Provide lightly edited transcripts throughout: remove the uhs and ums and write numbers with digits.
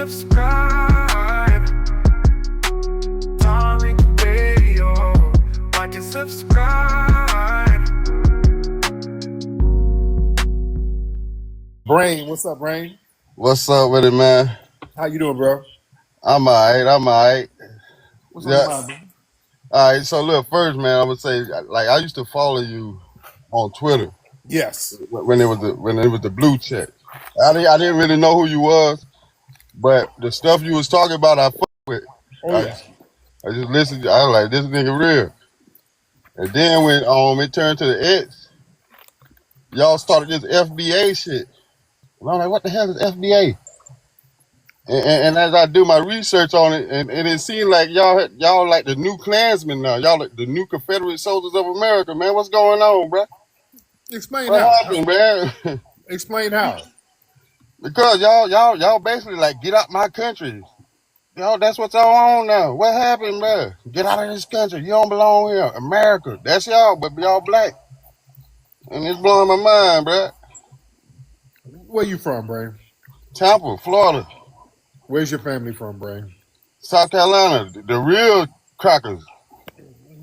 subscribe. Tariq Radio. Like and subscribe. Brain, what's up, Brain? What's up with it, man? How you doing, bro? I'm alright. What's on Yeah. your mind, bro? All right. So look, first, man, I would say, like, I used to follow you on Twitter Yes. when it was the blue check. I didn't really know who you was, but the stuff you was talking about, I fuck with. Oh, yeah. I just listened. I was like, this nigga real. And then when it turned to the X, y'all started this FBA shit. And I'm like, what the hell is FBA? And as I do my research on it, and it seemed like y'all like the new Klansmen now. Y'all like the new Confederate Soldiers of America, man. What's going on, bro? Explain What how. happened, man? Explain how. Because y'all basically like get out my country. Y'all, that's what's on now. What happened, bro? Get out of this country. You don't belong here. America. That's y'all, but y'all black. And it's blowing my mind, bro. Where you from, Brain? Tampa, Florida, Where's your family from, Brain? South Carolina, the real crackers.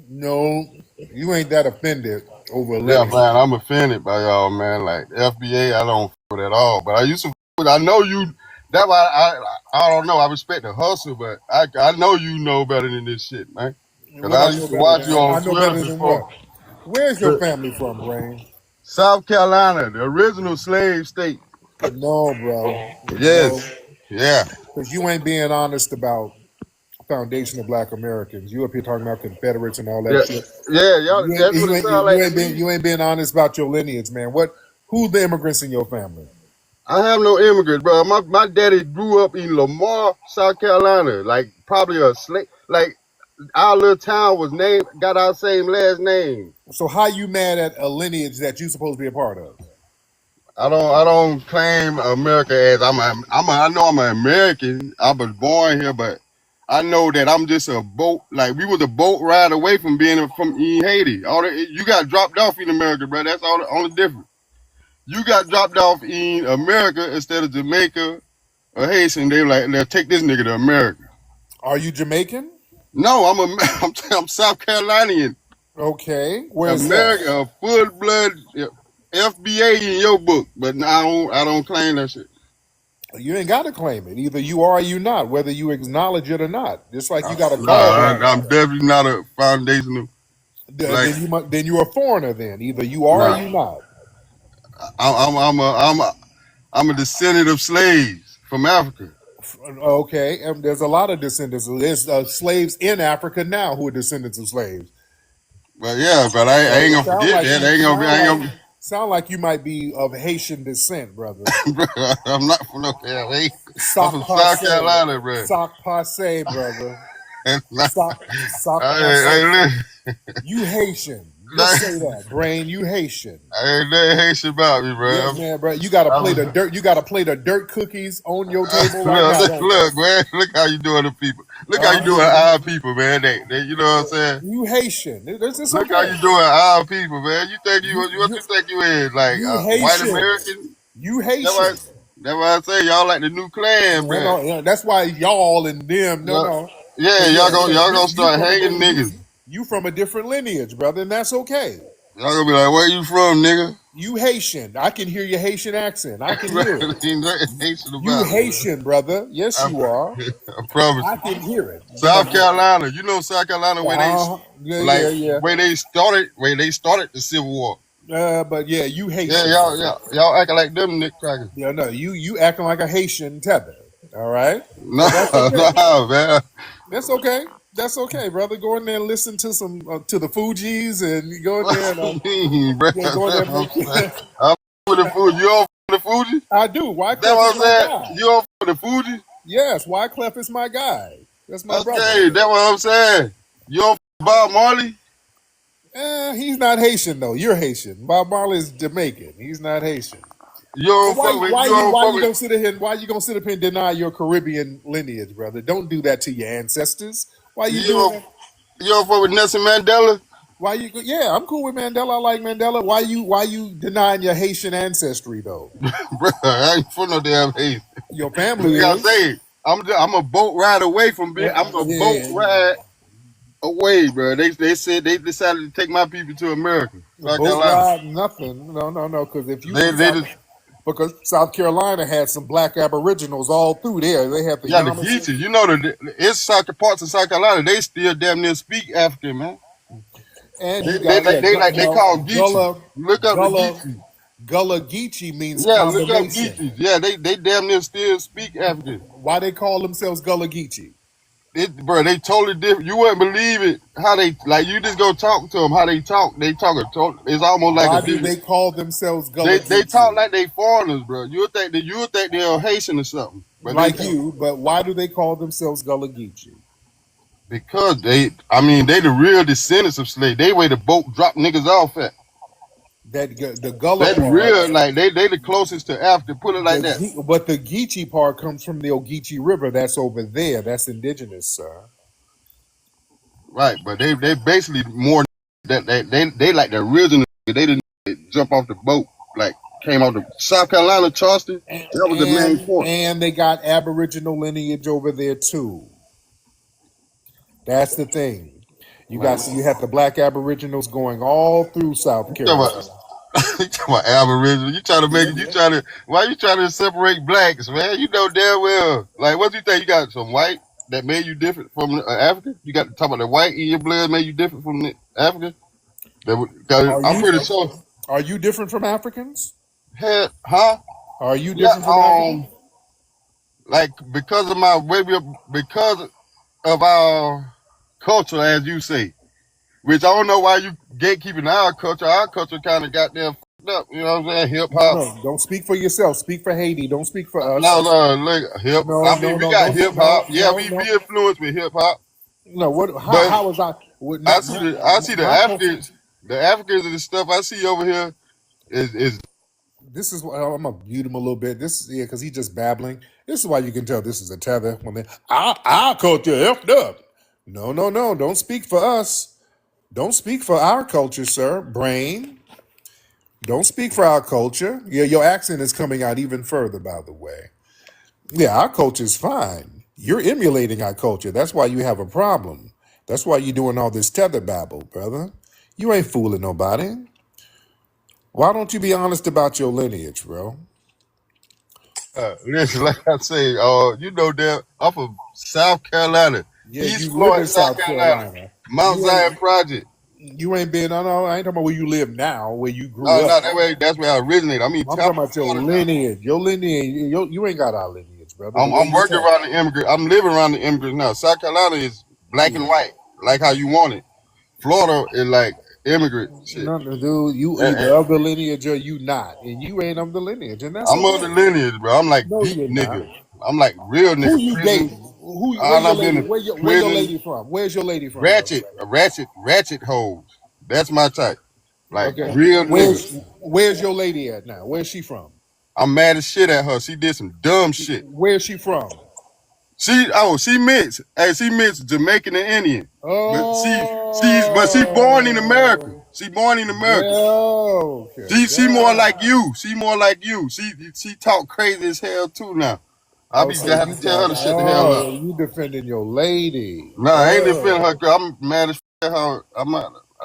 No, you ain't that offended over a Yeah, living. man, I'm offended by y'all, man. Like FBA, I don't f with at all. But I used to f with. I know you. That's why I don't know. I respect the hustle, but I know you know better than this shit, man. Cause What I I know used to better watch you than on I know Twitter better than before. what? Where's your family from, Brain? South Carolina, the original slave state. No, bro. Yes, yeah, Because you ain't being honest about foundation of Black Americans. You up here talking about Confederates and all that yeah, shit. yeah. Y'all, that's what it sounds like to me. You ain't being honest about your lineage, man. Who's the immigrants in your family? I have no immigrants, bro. My daddy grew up in Lamar, South Carolina, like probably a slave. Like our little town got our same last name. So how you mad at a lineage that you supposed to be a part of? I don't claim America as I know I'm an American. I was born here, but I know that I'm just a boat. Like we was a boat ride away from being from in Haiti. You got dropped off in America, bro. That's all the only difference. You got dropped off in America instead of Jamaica or Haitian. They like, they'll take this nigga to America. Are you Jamaican? No, I'm South Carolinian. Okay, where's America, that? a full blood FBA in your book, but I don't claim that shit. You ain't got to claim it. Either you are or you not, whether you acknowledge it or not. Just like you got a Nah, card. I'm definitely not a foundational. Like, Then you're a foreigner. Then either you are or nah, you not. I'm a descendant of slaves from Africa. Okay, and there's a lot of descendants. There's slaves in Africa now who are descendants of slaves. But yeah, but I ain't gonna forget that. I ain't gonna. Sound like you might be of Haitian descent, brother. Bro, I'm not from no LA. I'm Sock from South Carolina, bro. Sock passe, brother. Sock Hey, passe. listen. You Haitian. Just say that, Brain. You Haitian. I ain't nothing Haitian about me, bro. Yeah, man, bro. You got a plate of dirt. You got a plate of dirt cookies on your table right now. Look, man. Look how you doing to people. Look how you doing our people, man. They, you know what I'm saying? You Haitian. Look how you doing our people, man. You think what you think you is like white American? You Haitian. That's why I say y'all like the new Klan, bro. No, that's why y'all and them. No. Yeah, y'all gonna start hanging niggas. You from a different lineage, brother, and that's okay. Y'all gonna be like, where you from, nigga? You Haitian. I can hear your Haitian accent. I can hear it. Haitian about you Haitian, brother. Yes, you are. I promise. I can hear it. South Carolina. You know South Carolina where where they started the Civil War. But yeah, you Haitian. Yeah, y'all acting like them Nick Crackers. Yeah, no, you acting like a Haitian tether. All right? No, no, man. That's okay. That's okay, brother. Go in there and listen to some to the Fugees and go in there and go in there. I'm for the Fuji. You all for the Fuji? I do. Why? That's what I'm saying. You all for the Fuji? Yes. Wyclef is my guy. That's my brother. Okay, that's what I'm saying. You all for Bob Marley? He's not Haitian though. You're Haitian. Bob Marley is Jamaican. He's not Haitian. Why you gonna sit here and deny your Caribbean lineage, brother? Don't do that to your ancestors. Why you doing that? You don't fuck with Nelson Mandela? Yeah, I'm cool with Mandela. I like Mandela. Why you denying your Haitian ancestry though? Bro, I ain't for no damn Haitian. Your family You gotta say it. I'm a boat ride away from being. I'm a boat Yeah, ride away, bro. They said they decided to take my people to America, South boat Carolina. ride, nothing. No. Because if you They just because South Carolina had some black Aboriginals all through there. They had the yeah the Yamasee, Geechee. You know it's parts of South Carolina. They still damn near speak African, man. and you They got like they call Geechee. Gullah, Look up the Gullah, Geechee. Gullah Geechee means Yeah, look up combination. Geechees. Yeah, they damn near still speak African. Why they call themselves Gullah Geechee? Bro, they totally different. You wouldn't believe it. How they like you just go talk to them. How they talk. They talk. It's almost like a Why do different. they call themselves Gullah They talk Geechee? like they foreigners, bro. You would think they're Haitian or something, but they Like don't. you, but why do they call themselves Gullah Geechee? Because I mean, they the real descendants of slaves. They where the boat dropped niggas off at. The Gullah They the part, real, like they the closest to Africa. Put it like that, but the Geechee part comes from the Ogeechee River. That's over there. That's indigenous, sir. right? But they basically more that they like the original. They didn't jump off the boat like came off the South Carolina, Charleston. And That was the main point. and they got Aboriginal lineage over there too. That's the thing. Man, You have the black Aboriginals going all through South you talking Carolina. about you talking about Aboriginal? You trying to make it? Why you trying to separate blacks, man? You know damn well. Like, what you think? You got some white that made you different from African? You got to talk about the white in your blood made you different from the African? Are I'm you pretty sure. are you different from Africans? Huh? Are you Yeah. different from Africans? Like because of my way, because of our culture, as you say. Which I don't know why you gatekeeping our culture. Our culture kind of got them fucked up. You know what I'm saying? Hip hop. No. Don't speak for yourself. Speak for Haiti. Don't speak for us. No, look, hip. No, I mean, no, we no, got don't hip no, hop. Yeah, no, we no. be influenced with hip hop. No, what? But How was I? I see the My culture. Africans, and the stuff I see over here is This is why I'm gonna mute him a little bit. This is because he's just babbling. This is why you can tell this is a tether when they our culture effed up. No. Don't speak for us. Don't speak for our culture, sir. Brain. Don't speak for our culture. Yeah, your accent is coming out even further, by the way. Yeah, our culture is fine. You're emulating our culture. That's why you have a problem. That's why you're doing all this tether babble, brother. You ain't fooling nobody. Why don't you be honest about your lineage, bro? listen, like I say, you know that I'm from South Carolina, Yeah, East you live in Florida, South South Carolina, Carolina. Mount You Zion ain't Project. you ain't been. No, I ain't talking about where you live now, where you Oh grew up. no, that's where I originated. I mean, I'm talking Tampa, about your Florida now. lineage. Your lineage. You ain't got our lineage, brother. The way I'm you working talk. around the immigrant. I'm living around the immigrants now. South Carolina is black and Yeah. white, like how you want it. Florida is like immigrant shit. Nothing to do. You And either of the lineage or you not, and you ain't of the lineage, and that's I'm of the okay. lineage, bro. I'm like No, deep you're not. nigga. I'm like real Who nigga. you Prison. dating? Who? Where And your I've been lady? to Where your prison. lady from? Where's your lady from, brother? Ratchet hoes. That's my type. Like Okay. real nigga. Where's your lady at now? Where's she from? I'm mad as shit at her. She did some dumb shit. Where's she from? She mixed. Hey, she mixed Jamaican and Indian. But she born in America. Oh, She born in America. okay. She more like you. She more like you. She talk crazy as hell too now. I Oh, be so have you to tell her got. to shut the hell up. You defending your lady. Nah, I ain't defending her. Oh, Girl. I'm mad as shit at her. I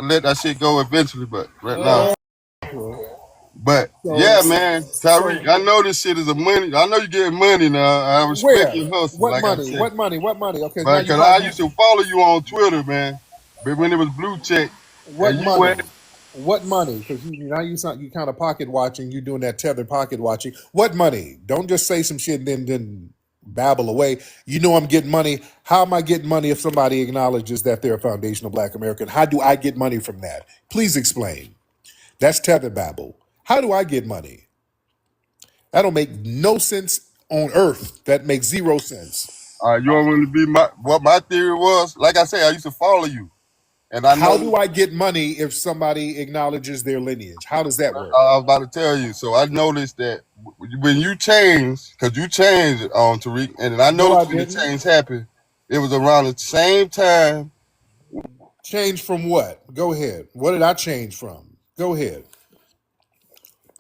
let that shit go eventually, but right now. oh. But So, yeah, man, Tariq, I know this shit is a money. I know you getting money now. I respect where? your hustle, What like I money? say. What money? What money? Okay, now But you cause I talking. used to follow you on Twitter, man. But when it was blue check, What and you went, money? What money? Because now you kind of pocket watching. You doing that tethered pocket watching. What money? Don't just say some shit and then babble away. You know I'm getting money. How am I getting money if somebody acknowledges that they're a foundational Black American? How do I get money from that? Please explain. That's tether babble. How do I get money? That don't make no sense on earth. That makes zero sense. you don't want to be what my theory was. Like I say, I used to follow you, and I How know do I get money if somebody acknowledges their lineage? How does that work? I was about to tell you. So I noticed that when you changed, because you changed on Tariq, and I No, I noticed when the didn't. change happened, it was around the same time. Change from what? Go ahead. What did I change from? Go ahead.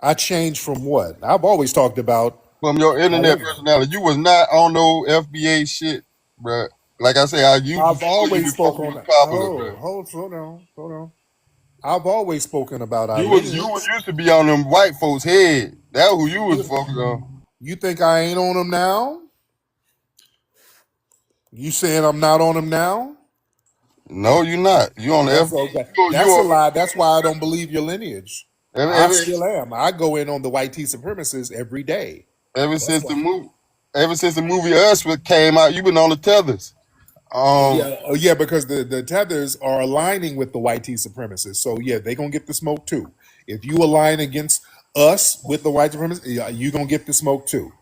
I changed from what? I've always talked about. from your internet However, personality. You was not on no FBA shit, bruh. Like I say, you I've before you always before spoken you on was that. popular, bruh. Oh, hold on. I've always spoken about our You lineage. was used to be on them white folks' head. That who you was focused on. You think I ain't on them now? You saying I'm not on them now? No, you not. You on the That's FBA. okay. You That's a on lie. That's why I don't believe your lineage. ever, I ever, still am. I go in on the white tea supremacists every day. ever That's since the why. movie. Ever since the movie Us came out, you been on the tethers. Yeah, yeah, because the tethers are aligning with the white tea supremacists. So yeah, they gonna get the smoke too. If you align against us with the white supremacists, yeah, you gonna get the smoke too.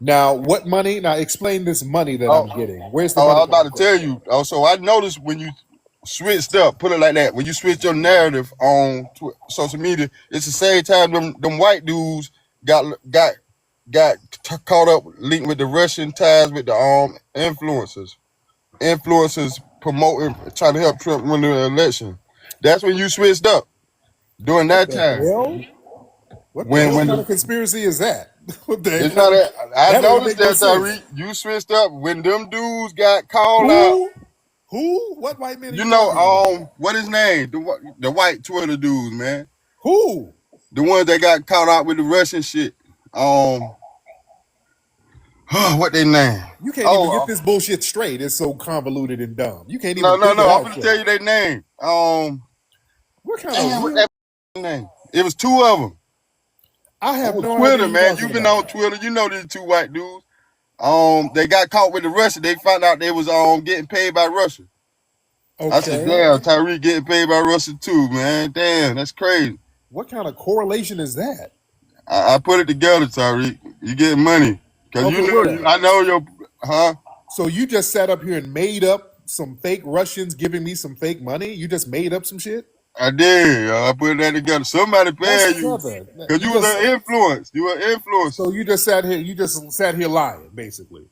Now, what money? Now, explain this money that I'm Oh, getting. Where's the oh, I money was about coming to from? tell you. Oh, so I noticed when you switched up, put it like that, when you switch your narrative on social media, it's the same time them white dudes got caught up linked with the Russian ties with the influencers promoting trying to help Trump win the election. That's when you switched up during What that the time. hell? What the When hell when kind the of conspiracy is that? What the it's hell? not that I That ain't noticed make no that sense. Tariq, you switched up when them dudes got called out. Who? Who? What white man are You you know, talking about? what his name? The white Twitter dudes, man. Who? The ones that got caught out with the Russian shit. What they name? You can't even Oh, get this bullshit straight. It's so convoluted and dumb. You can't no, even no, think it no. I'm out gonna tell straight. you their name. What kind of Damn, what weird? that name? It was two of them I have on no idea Twitter, who you're man. talking You been about. on Twitter, you know these two white dudes. They got caught with the Russian. They found out they was getting paid by Russia. I said, Okay. damn, Tariq getting paid by Russia too, man. Damn, that's crazy. What kind of correlation is that? I put it together, Tariq. You getting money. Cause Okay, wait up. I know your, huh? So you just sat up here and made up some fake Russians giving me some fake money? You just made up some shit? I did. I put that together. Somebody That's paid you. clever. Cause you was an influence. You were an influencer. So you just sat here. You just sat here lying, basically.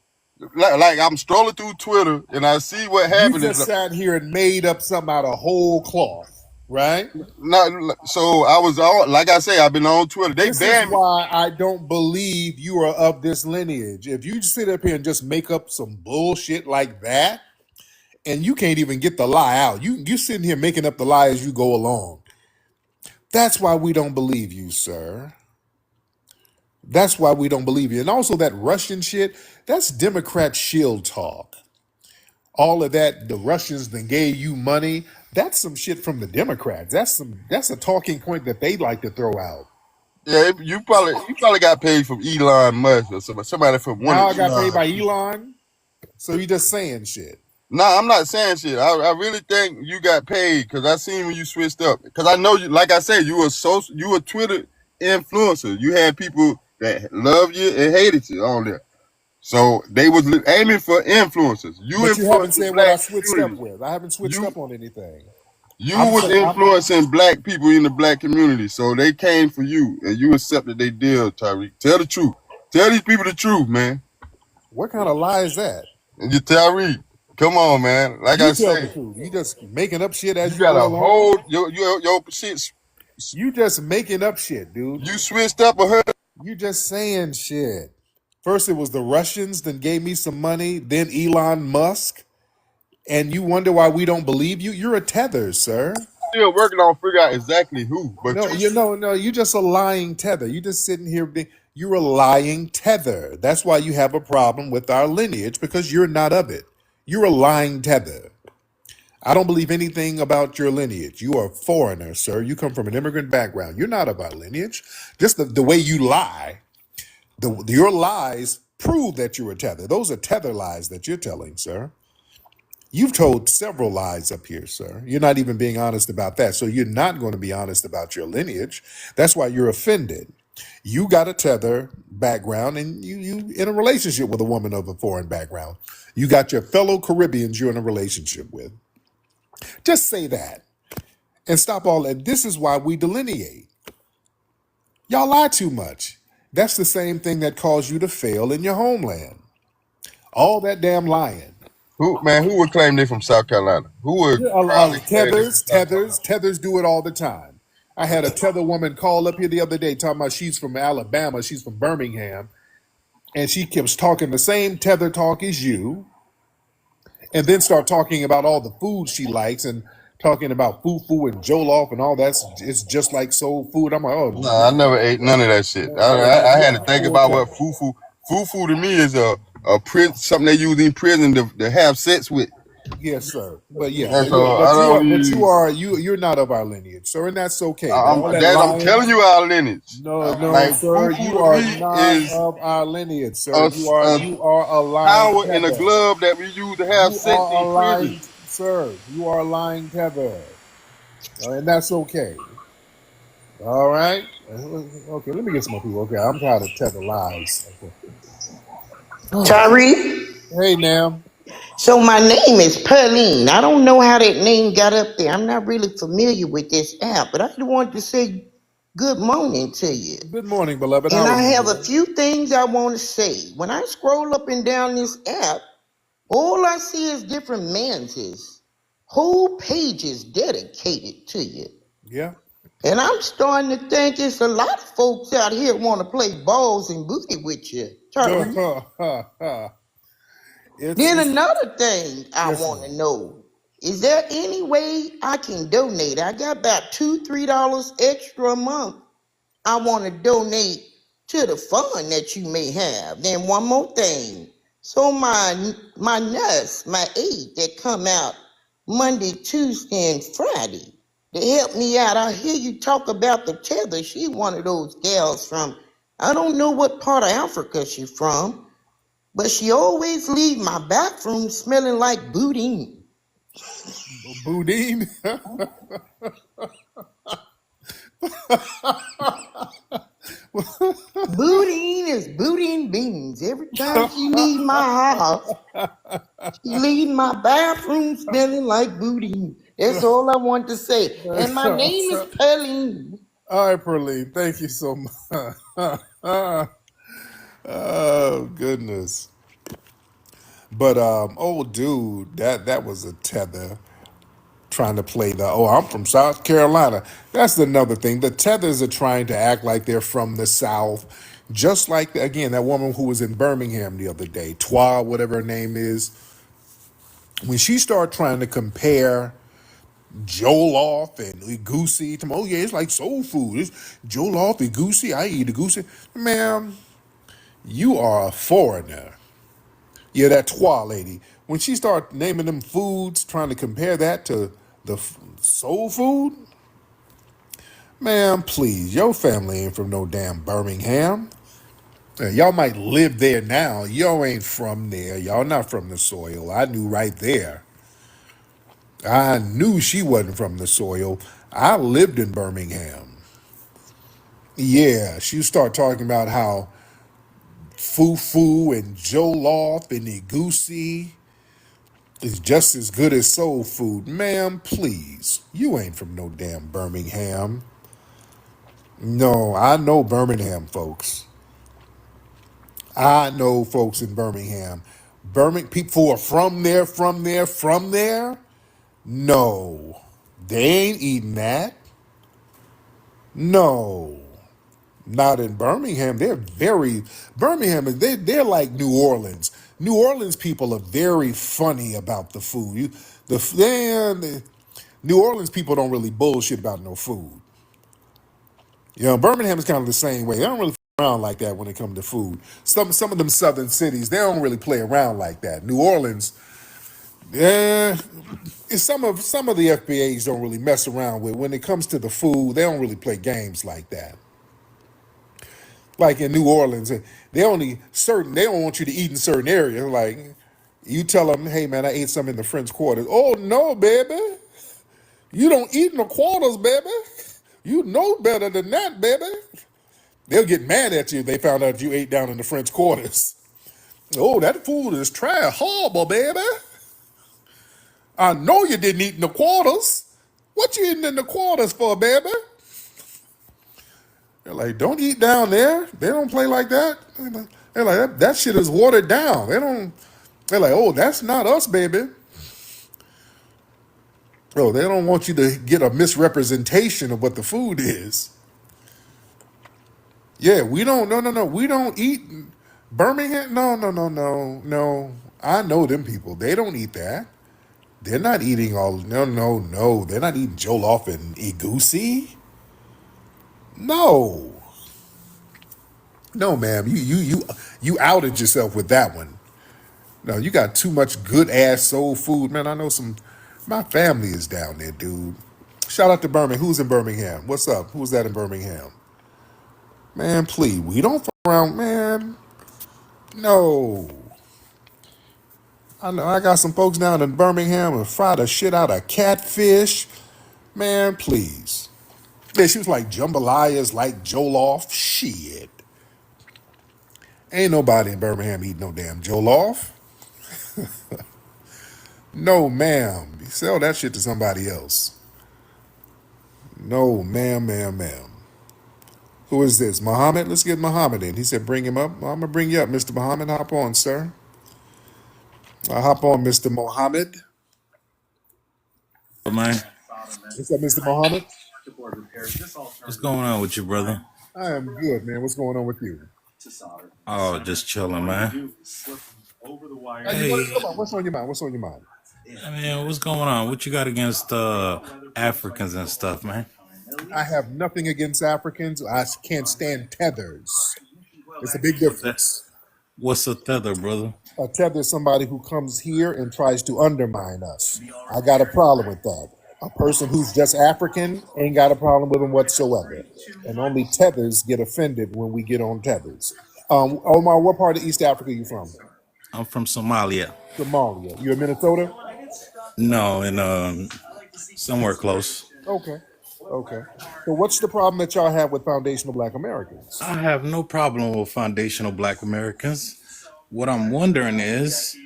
Like I'm strolling through Twitter and I see what You happened is just sat here and made up something out of whole cloth, right? not so I was on like I say, I've been on Twitter. They This is banned me. why I don't believe you are of this lineage. If you sit up here and just make up some bullshit like that, and you can't even get the lie out, you sitting here making up the lie as you go along. That's why we don't believe you, sir. That's why we don't believe you. And also that Russian shit, that's Democrat shield talk. All of that, the Russians then gave you money. That's some shit from the Democrats. That's a talking point that they like to throw out. Yeah, you probably got paid from Elon Musk or somebody from one of Now I got paid Elon. by Elon, so you just saying shit. Nah, I'm not saying shit. I really think you got paid because I seen when you switched up. Because I know you, like I said, you were Twitter influencer. You had people that loved you and hated you on there. So they was aiming for influencers. You But you haven't influenced the said what black I switched up community. with. I haven't switched You up on anything. you I'm was saying, influencing black people in the black community. So they came for you and you accepted their deal, Tariq. Tell the truth. Tell these people the truth, man. what kind of lie is that? And you Tariq. Come on, man. Like You I tell the say, truth. You just making up shit as you you got go a along. whole your shit. You just making up shit, dude. You switched up a her. You just saying shit. First it was the Russians, then gave me some money, then Elon Musk, and you wonder why we don't believe you? You're a tether, sir. Still working on figure out exactly who, but No, no, you're just a lying tether. You just sitting here you're a lying tether. That's why you have a problem with our lineage because you're not of it. You're a lying tether. I don't believe anything about your lineage. You are a foreigner, sir. You come from an immigrant background. You're not of our lineage. Just the way you lie, your lies prove that you're a tether. Those are tether lies that you're telling, sir. You've told several lies up here, sir. You're not even being honest about that. So you're not going to be honest about your lineage. That's why you're offended. You got a tether background and you in a relationship with a woman of a foreign background. You got your fellow Caribbeans you're in a relationship with. Just say that and stop all that. This is why we delineate. Y'all lie too much. That's the same thing that caused you to fail in your homeland. All that damn lying. who would claim they from South Carolina? Who would proudly claim they from South Carolina? Tethers do it all the time. I had a tether woman call up here the other day talking about she's from Alabama, she's from Birmingham, and she keeps talking the same tether talk as you, and then start talking about all the food she likes and talking about fufu and jollof and all that. It's just like soul food. I'm like, oh, Nah, I never ate none of that shit. I had to think about what fufu. Fufu to me is a prison, something they use in prison to have sex with. yes, sir. But yeah, And so I don't use. you're not of our lineage, sir, and that's okay. But all that I'm lying, telling you our lineage. no, Like sir, fufu you to are me not is of our lineage, sir. a, You are a lying power in a tether. glove that we use to have You sex are a in prison. lying, sir. You are a lying tether, and that's okay. All right. Okay, let me get some more people. Okay, I'm tired of tether lies. Okay. Tariq. Hey, Nam. So my name is Pearline. I don't know how that name got up there. I'm not really familiar with this app, but I just wanted to say good morning to you. Good morning, beloved. And How are I you have a doing? few things I want to say. When I scroll up and down this app, all I see is different manses. Whole pages dedicated to you. Yeah. And I'm starting to think it's a lot of folks out here want to play balls and booty with you, Tariq. Then It's another thing I yes, want to ma'am. know, is there any way I can donate? I got about $2, $3 extra a month. I want to donate to the fund that you may have. Then one more thing. So my nurse, my aide that come out Monday, Tuesday, and Friday to help me out. I hear you talk about the tether. She one of those gals from I don't know what part of Africa she from, but she always leave my bathroom smelling like boudin. Boudin. Boudin is boudin beans. Every time she leave my house, she leave my bathroom smelling like boudin. That's all I want to say. And my name is Pearline. All right, Perlene. Thank you so much. Oh goodness. But oh dude, that was a tether trying to play the I'm from South Carolina. That's another thing. The tethers are trying to act like they're from the South. Just like again, that woman who was in Birmingham the other day, Twa, whatever her name is, when she started trying to compare jollof and goosey to oh yeah, it's like soul food. It's jollof and goosey. I eat a goosey. Ma'am, you are a foreigner. Yeah, that Twa lady. When she started naming them foods, trying to compare that to the soul food, man, please, your family ain't from no damn Birmingham. Y'all might live there now. Y'all ain't from there. Y'all not from the soil. I knew right there. I knew she wasn't from the soil. I lived in Birmingham. Yeah, she start talking about how fufu and jollof and egusi is just as good as soul food. Ma'am, please. You ain't from no damn Birmingham. No, I know Birmingham folks. I know folks in Birmingham. People who are from there. No, they ain't eating that. No, not in Birmingham. Birmingham. They're like New Orleans. New Orleans people are very funny about the food. New Orleans people don't really bullshit about no food. You know, Birmingham is kind of the same way. They don't really play around like that when it comes to food. Some of them southern cities, they don't really play around like that. New Orleans, yeah, some of the FBAs don't really mess around with. When it comes to the food, they don't really play games like that. Like in New Orleans, they don't want you to eat in certain areas. Like you tell them, hey man, I ate some in the French Quarter. Oh no, baby, you don't eat in the quarters, baby. You know better than that, baby. They'll get mad at you if they found out you ate down in the French Quarters. Oh, that food is trash, horrible, baby. I know you didn't eat in the quarters. What you eating in the quarters for, baby? They're like, don't eat down there. They don't play like that. They're like, that shit is watered down. They don't. They're like, oh, that's not us, baby. Oh, they don't want you to get a misrepresentation of what the food is. Yeah, we don't. No. We don't eat. Birmingham? No, no, no, no, no. I know them people. They don't eat that. They're not eating all. No, no, no. They're not eating jollof and egusi. No, no, ma'am. You outed yourself with that one. No, you got too much good ass soul food, man. I know some. My family is down there, dude. Shout out to Birmingham. Who's in Birmingham? What's up? Who's that in Birmingham? Man, please. We don't fuck around, man. No. I know I got some folks down in Birmingham and fry the shit out of catfish. Man, please. Yeah, she was like jambalayas, like jollof. Shit. Ain't nobody in Birmingham eating no damn jollof. No, ma'am. You sell that shit to somebody else. No, ma'am, ma'am, ma'am. Who is this? Muhammad? Let's get Muhammad in. He said, bring him up. Well, I'm going to bring you up, Mr. Muhammad. Hop on, sir. Hop on, Mr. Muhammad. Man, What's up, Mr. Muhammad? what's going on with you, brother? I am good, man. What's going on with you? Oh, just chilling, man. Hey, Come on, what's on your mind? What's on your mind? man, what's going on? What you got against Africans and stuff, man? I have nothing against Africans. I can't stand tethers. It's a big That, difference. what's a tether, brother? A tether is somebody who comes here and tries to undermine us. I got a problem with that. A person who's just African ain't got a problem with them whatsoever. And only tethers get offended when we get on tethers. Omar, what part of East Africa you from? I'm from Somalia. Somalia. You in Minnesota? No, in somewhere close. Okay. Okay. So what's the problem that y'all have with foundational black Americans? I have no problem with foundational Black Americans. What I'm wondering is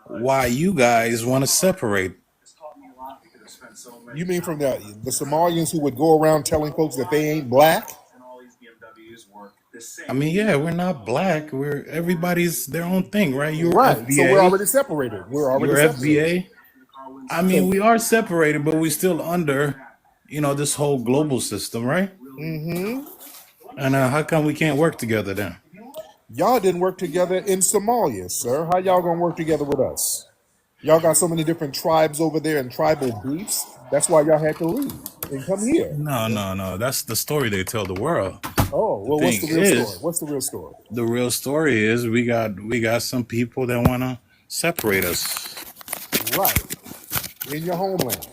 why you guys want to separate. You mean from the Somalians who would go around telling folks that they ain't black? I mean, yeah, we're not black. We're everybody's their own thing, right? You're Right. So we're FBA. already separated. We're already You're separated. FBA. I mean, So we are separated, but we're still under, this whole global system, right? And how come we can't work together then? y'all didn't work together in Somalia, sir. How y'all gonna work together with us? Y'all got so many different tribes over there and tribal beefs. That's why y'all had to leave and come here. No, no, no. That's the story they tell the world. Oh, The well, what's thing the real story? is, What's the real story? the real story is we got some people that want to separate us, Right. In your homeland.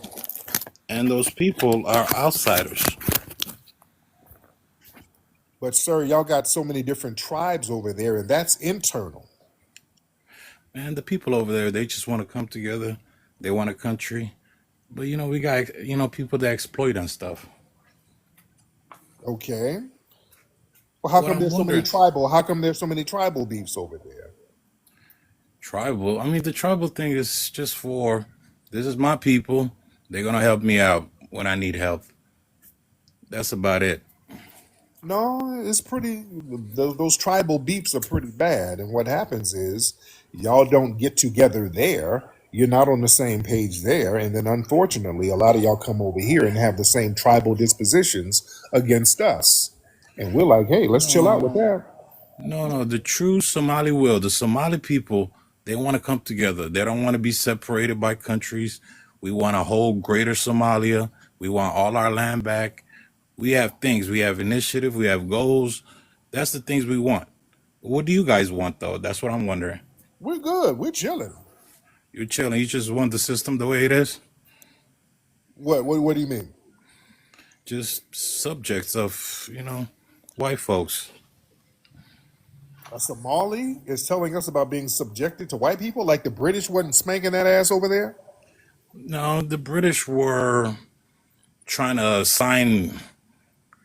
and those people are outsiders. But sir, y'all got so many different tribes over there, and that's internal. And the people over there, they just want to come together. They want a country, but we got people that exploit and stuff. Okay. Well, What I'm wondering, how come there's so many tribal beefs over there? tribal. I mean, the tribal thing is just for this is my people. They're gonna help me out when I need help. That's about it. No, it's pretty. Those tribal beefs are pretty bad, and what happens is y'all don't get together there. You're not on the same page there, and then unfortunately, a lot of y'all come over here and have the same tribal dispositions against us, and we're like, hey, let's chill out with No, that. no, no. The true Somali will, the Somali people, they want to come together. They don't want to be separated by countries. We want a whole greater Somalia. We want all our land back. We have things. We have initiative. We have goals. That's the things we want. What do you guys want, though? That's what I'm wondering. We're good. We're chilling. You're chilling. You just want the system the way it is. What do you mean? Just subjects of, white folks. A Somali is telling us about being subjected to white people, like the British wasn't spanking that ass over there, No, the British were trying to sign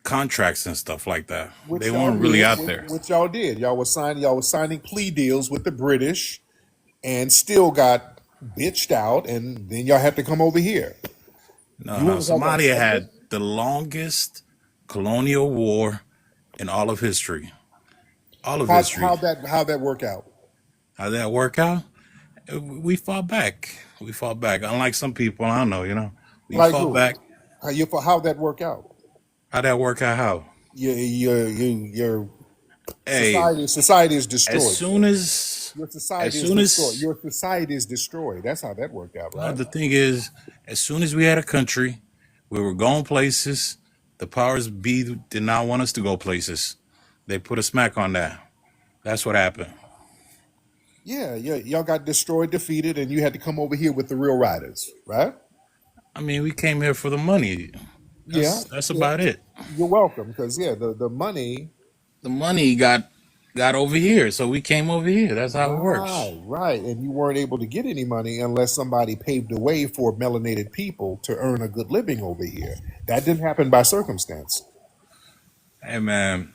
contracts and stuff like that. They which y'all weren't really did. out there. Which y'all did. Y'all was signing plea deals with the British, and still got bitched out, and then y'all had to come over here. No, You no. want to talk about Somalia subject? had the longest colonial war in all of history. All of history. How that work out? How did that work out? We fought back. We fought back. Unlike some people, I don't know, we Like fought who? back. How that work out? How that work out? How? You Hey, Society is as destroyed, soon sir. as, Your as society is soon destroyed. as, Your society is destroyed. That's how that worked out, no, right? the thing is, as soon as we had a country, we were going places. The powers be did not want us to go places. They put a smack on that. That's what happened. Yeah, yeah. Y'all got destroyed, defeated, and you had to come over here with the real riders, right? I mean, we came here for the money. Yeah, That's yeah. about it. You're welcome, because yeah, the money. The money got over here, so we came over here. That's how it works. Right, right. And you weren't able to get any money unless somebody paved the way for melanated people to earn a good living over here. That didn't happen by circumstance. Hey man,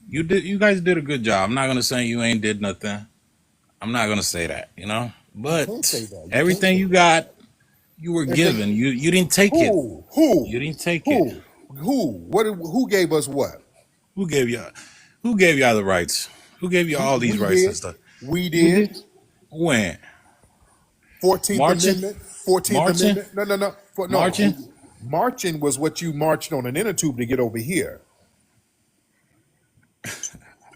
you guys did a good job. I'm not gonna say you ain't did nothing. I'm not gonna say that, you know. You can't say But that. You can't everything say you that. got, you were And given. You didn't take it. who, You who, didn't take it. who, who gave us what? Who gave you who gave y'all the rights? Who gave you all these We rights and did. stuff? We You did. did? When? 14th Marching? Amendment. 14th Marching? Amendment. No, no, no. No. Marching? Marching was what you marched on an inner tube to get over here.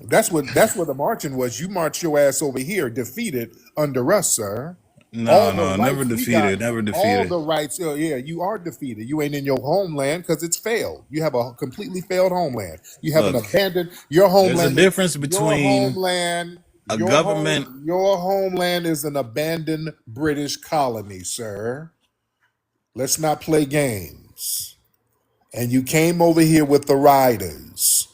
That's what the marching was. You marched your ass over here, defeated under us, sir. No, All the no, never rights we got, defeated, never all defeated. the rights. Yeah, you are defeated. You ain't in your homeland because it's failed. You have a completely failed homeland. You have an Look, abandoned your there's a homeland. difference between a government. Your homeland is an abandoned British colony, sir. Let's not play games. And you came over here with the riders.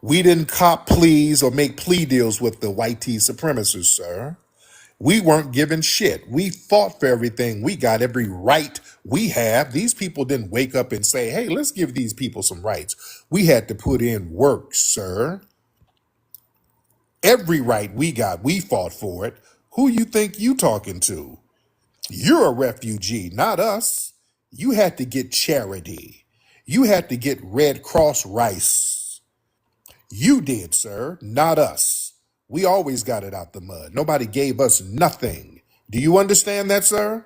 We didn't cop pleas or make plea deals with the white tea supremacists, sir. We weren't given shit. We fought for everything. We got every right we have. These people didn't wake up and say, hey, let's give these people some rights. We had to put in work, sir. Every right we got, we fought for it. Who you think you talking to? You're a refugee, not us. You had to get charity. You had to get Red Cross rice. You did, sir, not us. We always got it out the mud. Nobody gave us nothing. Do you understand that, sir?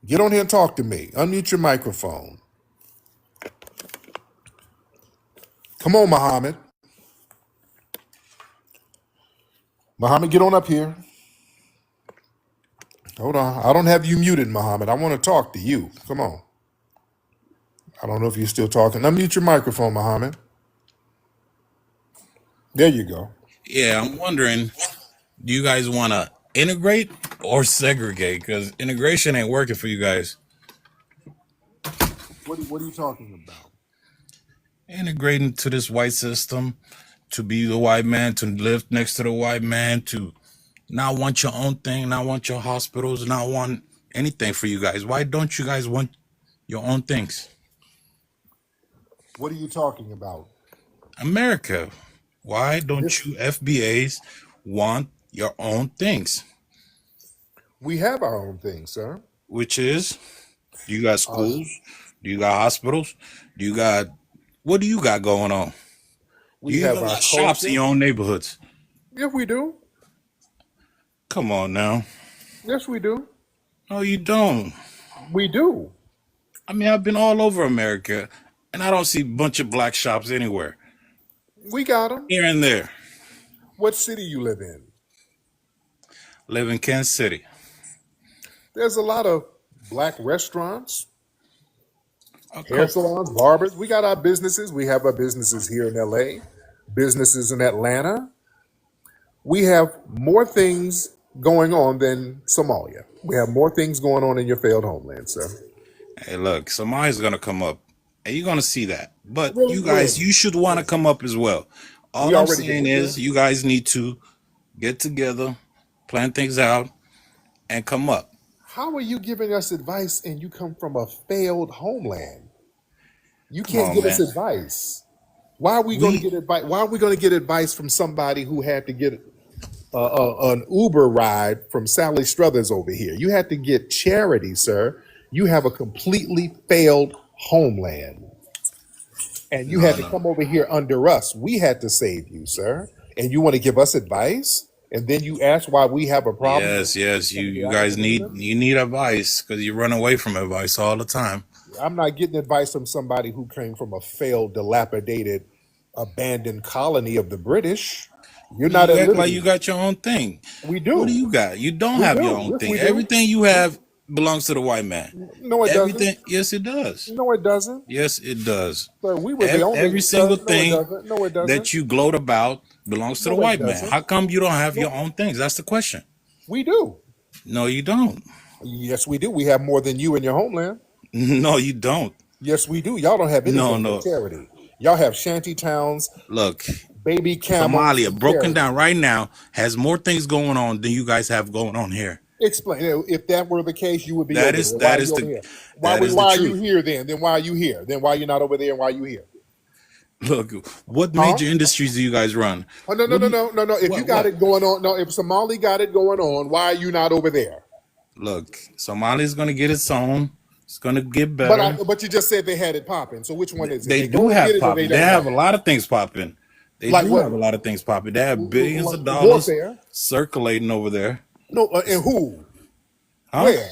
Get on here and talk to me. Unmute your microphone. Come on, Muhammad. Muhammad, get on up here. Hold on. I don't have you muted, Muhammad. I want to talk to you. Come on. I don't know if you're still talking. Unmute your microphone, Muhammad. There you go. Yeah, I'm wondering, do you guys want to integrate or segregate? Because integration ain't working for you guys. What are you talking about? Integrating to this white system, to be the white man, to live next to the white man, to not want your own thing, not want your hospitals, not want anything for you guys. Why don't you guys want your own things? What are you talking about? America, why don't you FBAs want your own things? We have our own thing, sir. Which is, do you got schools? Do you got hospitals? Do you got, what do you got going on? We You have even our got shops in culture. your own neighborhoods. Yes, we do. Come on now. Yes, we do. No, you don't. We do. I mean, I've been all over America, and I don't see a bunch of black shops anywhere. We got them. Here and there. What city you live in? Live in Kansas City. There's a lot of black restaurants, A hair couple. salons, barbers. We got our businesses. We have our businesses here in LA, businesses in Atlanta. We have more things going on than Somalia. We have more things going on in your failed homeland, sir. Hey, look, Somali's gonna come up, and you're gonna see that. But Really? you guys, you should want to come up as well. We All I'm already saying did. is, you guys need to get together, plan things out, and come up. How are you giving us advice and you come from a failed homeland? You Come can't on, give us man. advice. Why are we going to get advice? Why are we going to get advice from somebody who had to get an Uber ride from Sally Struthers over here? You had to get charity, sir. You have a completely failed homeland, and you had No, to no. come over here under us. We had to save you, sir. And you want to give us advice, and then you ask why we have a problem with Yes, yes. some of the You guys African need advice because you run away from advice all the time. I'm not getting advice from somebody who came from a failed, dilapidated abandoned colony of the British. You're not You at act like you liberty. got your own thing. We What do do. you got? You don't We have your do. own Yes, thing. we do. Everything you have belongs to the white man. No, it doesn't. Everything, yes, it does. No, it doesn't. Yes, it does. Sir, we were the only. Every Sir, single no, it thing doesn't. No, it doesn't. that you gloat about belongs to the No, it white man. doesn't. How come you don't have your No. own things? That's the question. We do. No, you don't. Yes, we do. We have more than you in your homeland. No, you don't. Yes, we do. Y'all don't have anything No. for charity. Y'all have shanty towns, Look, baby camels. Somalia, and broken charity. down right now, has more things going on than you guys have going on here. Explain. If that were the case, you would be That over is there. that Why are is you over the here? Why, that is why the are you truth. here then? Then why are you here? Then why are you not over there and why are you here? Look, what Huh? major industries do you guys run? Oh, no. What do you, If you what got what? it going on, no, if Somali got it going on, why are you not over there? Look, Somalia's gonna get its own. It's gonna get better. But you just said they had it popping. So which one is it? They They do go and get have it or they popping. They don't have have a it? lot of things popping. They Like do what? have a lot of things popping. They have billions of dollars Warfare? circulating over there. No, and who? Huh? Where?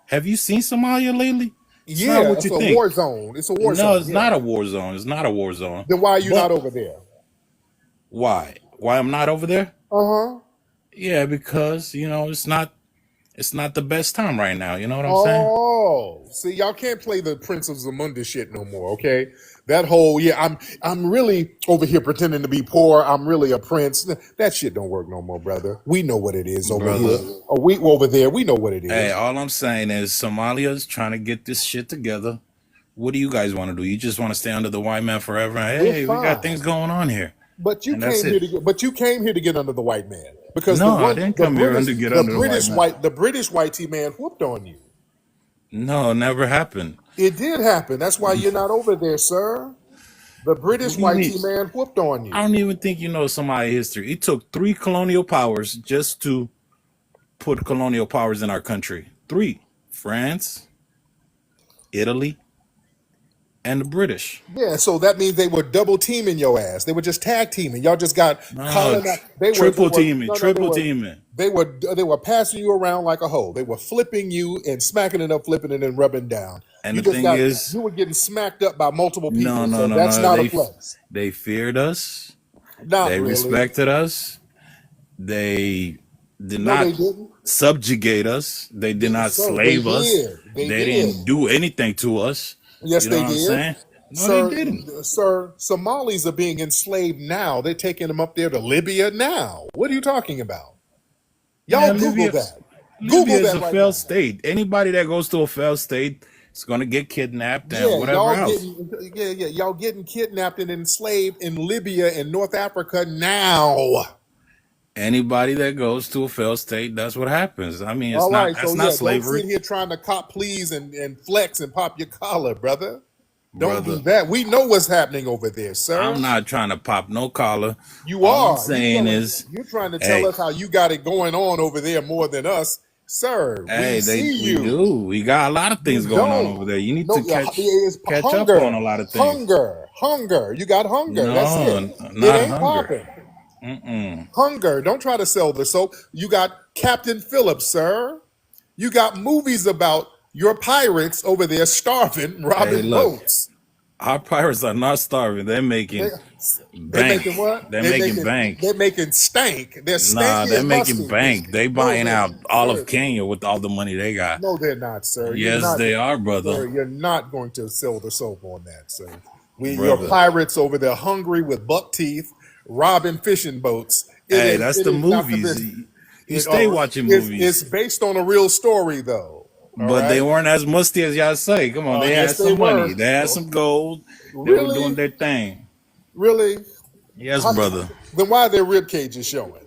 Have you seen Somalia lately? It's not Yeah, what it's you a think. war zone. It's a war No, zone. it's Yeah. not a war zone. It's not a war zone. Then why are you not But over there? why? Why I'm not over there? Uh-huh. Yeah, because it's not the best time right now. You know what I'm saying? Oh, see, y'all can't play the Prince of Zamunda shit no more, okay? That whole I'm really over here pretending to be poor. I'm really a prince. That shit don't work no more, brother. We know what it is over here. Brother. We over there. We know what it Hey, is. all I'm saying is Somalia's trying to get this shit together. What do you guys want to do? You just want to stay under the white man forever? We're Hey, we got things fine. going on here, But you and that's came here it. to get under the white man because No, I didn't come here to get under the white man. The British whitey man whooped on you. No, it never happened. It did happen. That's why you're not over there, sir. The British What do you mean? whitey man whooped on I you. don't even think you know Somali history. It took 3 colonial powers just to put colonial powers in our country. 3: France, Italy, and the British. Yeah, so that means they were double teaming your ass. They were just tag teaming. Y'all just got No, colonized. triple teaming, No, triple teaming. they were passing you around like a hoe. They were flipping you and smacking it up, flipping it and rubbing down. And the thing is, You were getting smacked up by multiple no, people. no, So no, that's no. not a flex. They feared us. Not They really. respected us. They did No, not they didn't. subjugate us. They did not Sir, they slave us. did. They They did. didn't do anything to us. Yes, You know they what I'm did. saying? No, Sir, they didn't. Somalis are being enslaved now. They're taking them up there to Libya now. What are you talking about? Y'all Man, Google Libya, that. Libya Google is that a right failed now. state. Anybody that goes to a failed state is going to get kidnapped and Yeah, whatever else. y'all getting kidnapped and enslaved in Libya and North Africa now. Anybody that goes to a failed state, that's what happens. I mean, All right, that's so not yeah, don't sit slavery, here trying to cop please and flex and pop your collar, brother. Don't do brother. that. We know what's happening over there, sir. I'm not trying to pop no collar. You All I'm are. saying is, You're trying to tell hey, us how you got it going on over there more than us, sir. We see we you. do. We got a lot of things You going on don't. over there. You need No, to yeah, it's catch up hunger, on a lot of things. hunger. You got hunger. That's No, it. It not ain't hunger. popping. Mm-mm. Hunger. Don't try to sell the soap. You got Captain Phillips, sir. You got movies about your pirates over there starving, Hey, robbing look, boats. our pirates are not starving. They're They, making they making bank. what? They're making bank. They're making stank. They're Nah, stanky they're as making mustard. bank. They No, buying out all of sir. Kenya with all the money they got. No, they're not, sir. You're Yes, not, they are, sir. brother. You're not going to sell the soap on that, sir. Your Brother. pirates over there, hungry with buck teeth, robbing fishing boats. Hey, that's It the is not the movies. business. You stay watching movies. It's based on a real story, though. All But they right. weren't as musty as y'all say. Come on, they had Yes, they some money. were. They had some gold. They were doing Really, their thing. really. Yes, How, brother. then why are their rib cages showing?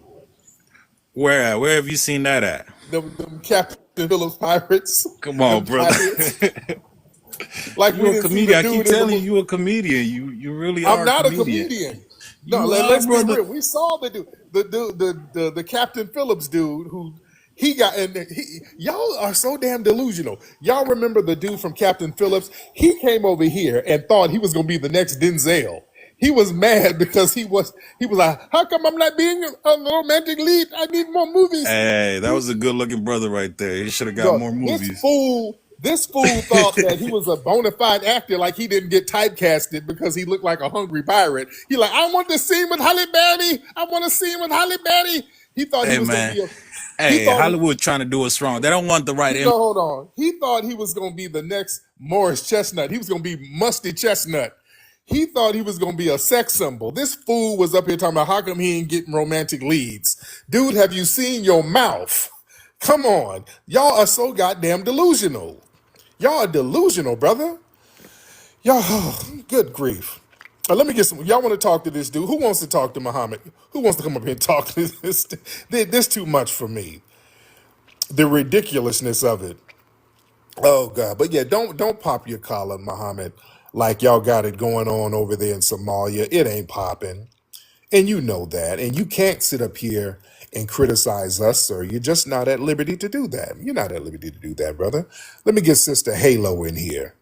Where at? Where have you seen that at? Them Captain Phillips pirates. Come on, Them brother. pirates. Like we You a didn't see comedian. the I keep dude in the telling you, movie. you a comedian. You really I'm are a not a comedian. comedian. No, You are, let's be brother. real. We saw the dude, the Captain Phillips dude who he got, and y'all are so damn delusional. Y'all remember the dude from Captain Phillips? He came over here and thought he was gonna be the next Denzel. He was mad because he was like, how come I'm not being a romantic lead? I need more movies. Hey, that was a good looking brother right there. He should have got No, more this movies. fool This fool thought that he was a bona fide actor, like he didn't get typecasted because he looked like a hungry pirate. He like, I want to scene with Halle Berry. I want to scene with Halle Berry. He thought he Hey was going to man, be a. He hey, thought. Hollywood trying to do us wrong. They don't want the right. No, hold on. He thought he was going to be the next Morris Chestnut. He was going to be Musty Chestnut. He thought he was going to be a sex symbol. This fool was up here talking about how come he ain't getting romantic leads. Dude, have you seen your mouth? Come on. Y'all are so goddamn delusional. Y'all are delusional, brother. Y'all, good grief. Let me get some. Y'all want to talk to this dude? Who wants to talk to Muhammad? Who wants to come up here and talk to this? This too much for me. The ridiculousness of it. Oh God! But yeah, don't pop your collar, Muhammad, like y'all got it going on over there in Somalia. It ain't popping, and you know that. And you can't sit up here and criticize us, sir. You're just not at liberty to do that. You're not at liberty to do that, brother. Let me get Sister Halo in here.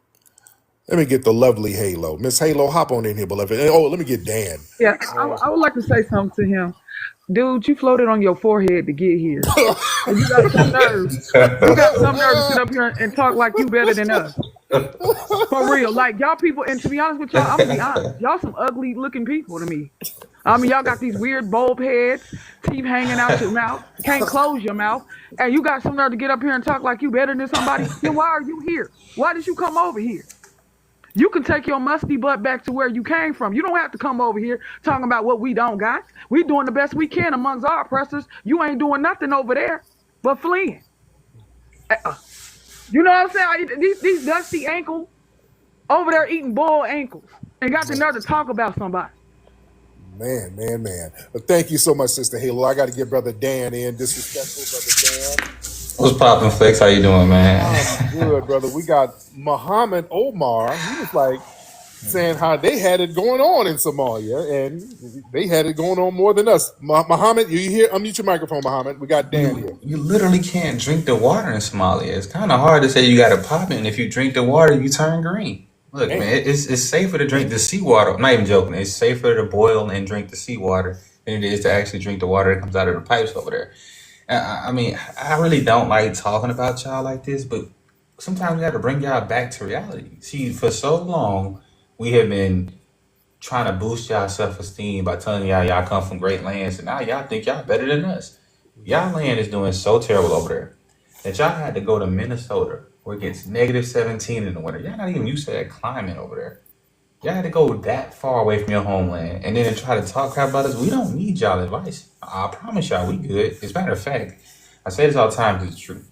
Let me get the lovely Halo. Miss Halo, hop on in here, beloved. And, oh, let me get Dan. Yeah, I would like to say something to him. Dude, you floated on your forehead to get here. And you got some nerve. You got some nerve to sit up here and talk like you better than us. For real. Like, y'all people, and to be honest with y'all, I'm going to be honest. Y'all some ugly looking people to me. I mean, y'all got these weird bulb heads, teeth hanging out your mouth, can't close your mouth, and you got some nerve to get up here and talk like you better than somebody. Then why are you here? Why did you come over here? You can take your musty butt back to where you came from. You don't have to come over here talking about what we don't got. We doing the best we can amongst our oppressors. You ain't doing nothing over there but fleeing. You know what I'm saying? These dusty ankles over there eating boiled ankles and got the nerve to talk about somebody. Man. But thank you so much, Sister Halo. I got to get Brother Dan in. Disrespectful, Brother Dan. What's poppin', Flex? How you doing, man? Oh, good, brother. We got Muhammad Omar. He was like saying how they had it going on in Somalia, and they had it going on more than us. Muhammad, you here? Unmute your microphone, Muhammad. We got Dan here. You literally can't drink the water in Somalia. It's kind of hard to say you got to pop it, and if you drink the water, you turn green. Look, man, it's safer to drink the seawater. I'm not even joking. It's safer to boil and drink the seawater than it is to actually drink the water that comes out of the pipes over there. I mean, I really don't like talking about y'all like this, but sometimes we got to bring y'all back to reality. See, for so long, we have been trying to boost y'all self-esteem by telling y'all come from great lands, and now y'all think y'all better than us. Y'all land is doing so terrible over there that y'all had to go to Minnesota where it gets -17 in the winter. Y'all not even used to that climate over there. Y'all had to go that far away from your homeland and then try to talk crap about us. We don't need y'all advice. I promise y'all we good. As a matter of fact, I say this all the time because it's true.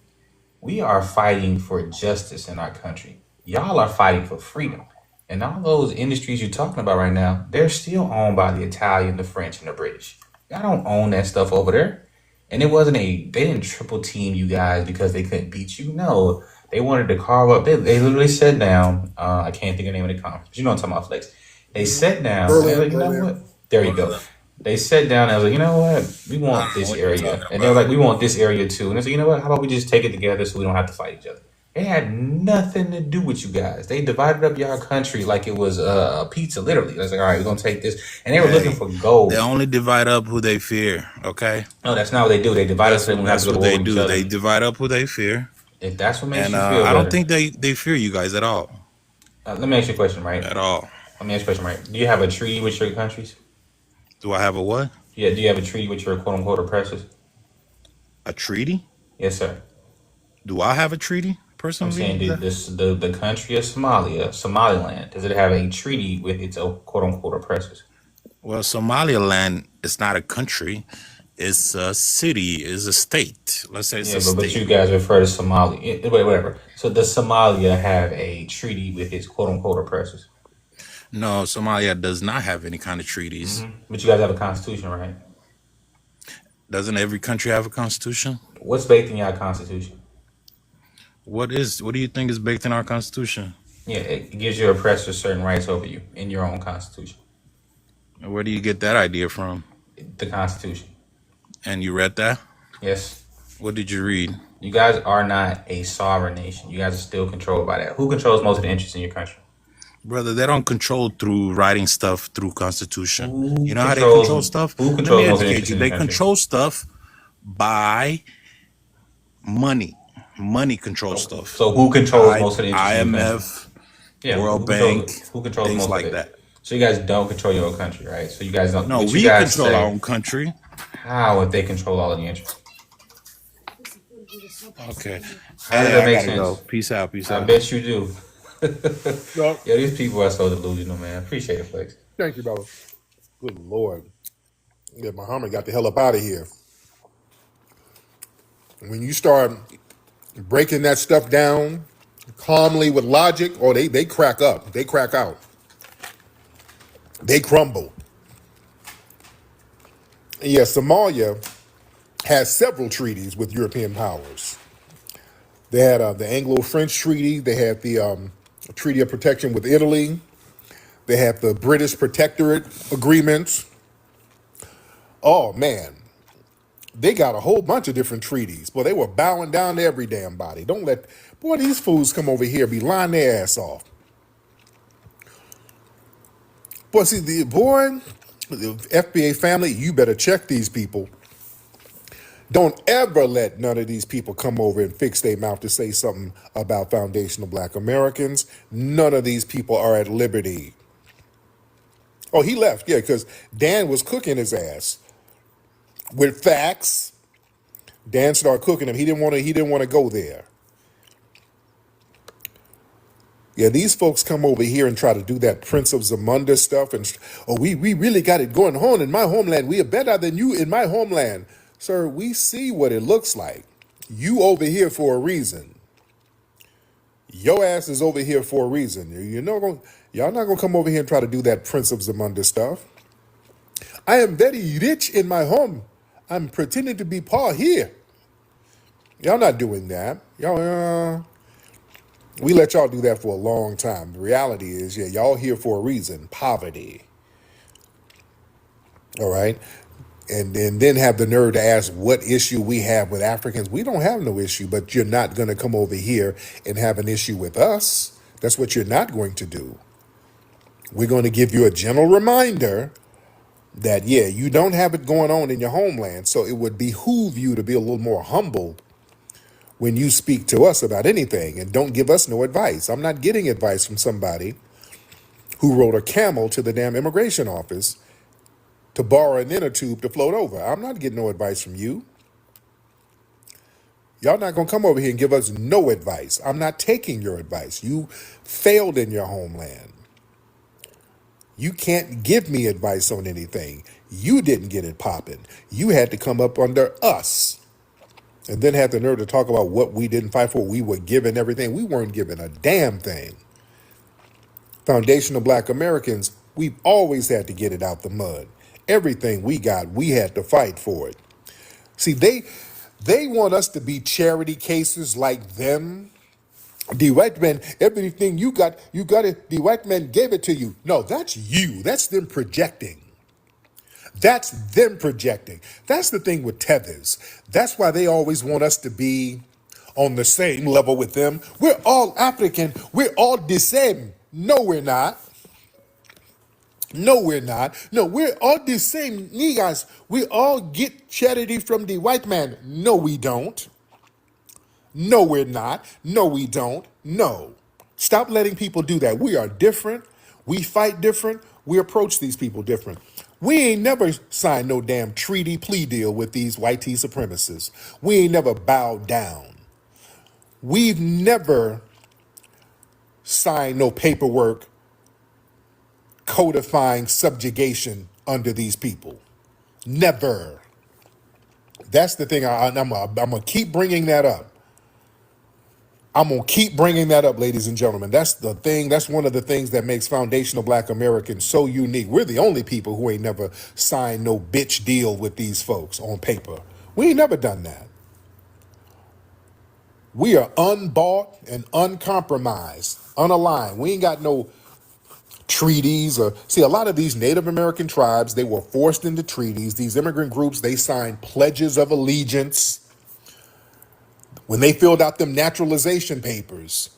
We are fighting for justice in our country. Y'all are fighting for freedom. And all those industries you're talking about right now, they're still owned by the Italian, the French, and the British. Y'all don't own that stuff over there. And it wasn't they didn't triple team you guys because they couldn't beat you. No. They wanted to carve up. They literally sat down. I can't think of the name of the conference. But you know what I'm talking about, Flex. They sat down. And they were like, you know what? There you go. They sat down and I was like, you know what? We want this area. And they were like, we want this area too. And I said, you know what? How about we just take it together so we don't have to fight each other? It had nothing to do with you guys. They divided up your country like it was a pizza, literally. I was like, all right, we're going to take this. And they were looking for gold. They only divide up who they fear, okay? No, that's not what they do. They divide us so we have to go to war with each other. They divide up who they fear. If that's what makes and you feel better. I don't think they fear you guys at all. Let me ask you a question, right? At all. Let me ask you a question, right? Do you have a treaty with your countries? Do I have a what? Yeah, do you have a treaty with your quote-unquote oppressors? A treaty? Yes, sir. Do I have a treaty, personally? I'm saying, the country of Somalia, Somaliland, does it have a treaty with its quote-unquote oppressors? Well, Somaliland is not a country. It's a city, it's a state. Let's say it's a state. But you guys refer to Somalia. Wait, whatever. So does Somalia have a treaty with its quote-unquote oppressors? No, Somalia does not have any kind of treaties. Mm-hmm. But you guys have a constitution, right? Doesn't every country have a constitution? What's baked in your constitution? What do you think is baked in our constitution? Yeah, it gives your oppressors certain rights over you in your own constitution. Where do you get that idea from? The Constitution. And you read that? Yes. What did you read? You guys are not a sovereign nation. You guys are still controlled by that. Who controls most of the interests in your country? Brother, they don't control through writing stuff through Constitution. You know how they control stuff? Who controls most of the interests in your They country? control stuff by money. money controls stuff. So who controls most of the interest in your country? IMF, Yeah, World Bank, who controls things most of like it? that. So you guys don't control your own country, right? So you guys don't. No, But you we guys control our say own country. how if they control all of the interest? Okay. How does Hey, that I make gotta go. sense? Peace out. Peace I out. bet you do. No, Yo, these people are so delusional, man. Appreciate it, Flex. thank you, brother. Good Lord. Yeah, Muhammad got the hell up out of here. When you start breaking that stuff down calmly with logic, or they crack up. They crack out. They crumble. And yeah, Somalia has several treaties with European powers. They had the Anglo-French treaty. They had the Treaty of Protection with Italy. They had the British Protectorate agreements. Oh, man. They got a whole bunch of different treaties. Boy, they were bowing down to every damn body. Don't let, boy, these fools come over here and be lying their ass off. Boy, see, the FBA family, you better check these people. Don't ever let none of these people come over and fix their mouth to say something about foundational Black Americans. None of these people are at liberty. Oh, he left, yeah, because Dan was cooking his ass with facts. Dan started cooking him. He didn't want to go there. Yeah, these folks come over here and try to do that Prince of Zamunda stuff, and we really got it going on in my homeland. We are better than you in my homeland. Sir, we see what it looks like. You over here for a reason. Your ass is over here for a reason. Y'all not gonna come over here and try to do that Prince of Zamunda stuff. I am very rich in my home. I'm pretending to be Paul here. Y'all not doing that. Y'all, we let y'all do that for a long time. The reality is, yeah, y'all here for a reason. Poverty. All right? And then have the nerve to ask what issue we have with Africans. We don't have no issue, but you're not going to come over here and have an issue with us. That's what you're not going to do. We're going to give you a gentle reminder that, yeah, you don't have it going on in your homeland, so it would behoove you to be a little more humble when you speak to us about anything, and don't give us no advice. I'm not getting advice from somebody who rode a camel to the damn immigration office to borrow an inner tube to float over. I'm not getting no advice from you. Y'all not gonna come over here and give us no advice. I'm not taking your advice. You failed in your homeland. You can't give me advice on anything. You didn't get it popping. You had to come up under us. And then have the nerve to talk about what we didn't fight for. We were given everything. We weren't given a damn thing. Foundational Black Americans, we've always had to get it out the mud. Everything we got, we had to fight for it. See, they want us to be charity cases like them. The white man, everything you got it. The white man gave it to you. No, that's you. That's them projecting. That's them projecting. That's the thing with tethers. That's why they always want us to be on the same level with them. We're all African. We're all the same. No, we're not. No, we're not. No, we're all the same niggas. We all get charity from the white man. No, we don't. No, we're not. No, we don't. No. Stop letting people do that. We are different. We fight different. We approach these people different. We ain't never signed no damn treaty plea deal with these white tea supremacists. We ain't never bowed down. We've never signed no paperwork codifying subjugation under these people. Never. That's the thing. I'm going to keep bringing that up. I'm going to keep bringing that up, ladies and gentlemen. That's the thing. That's one of the things that makes foundational Black Americans so unique. We're the only people who ain't never signed no bitch deal with these folks on paper. We ain't never done that. We are unbought and uncompromised, unaligned. We ain't got no treaties or see a lot of these Native American tribes, they were forced into treaties. These immigrant groups, they signed pledges of allegiance. When they filled out them naturalization papers,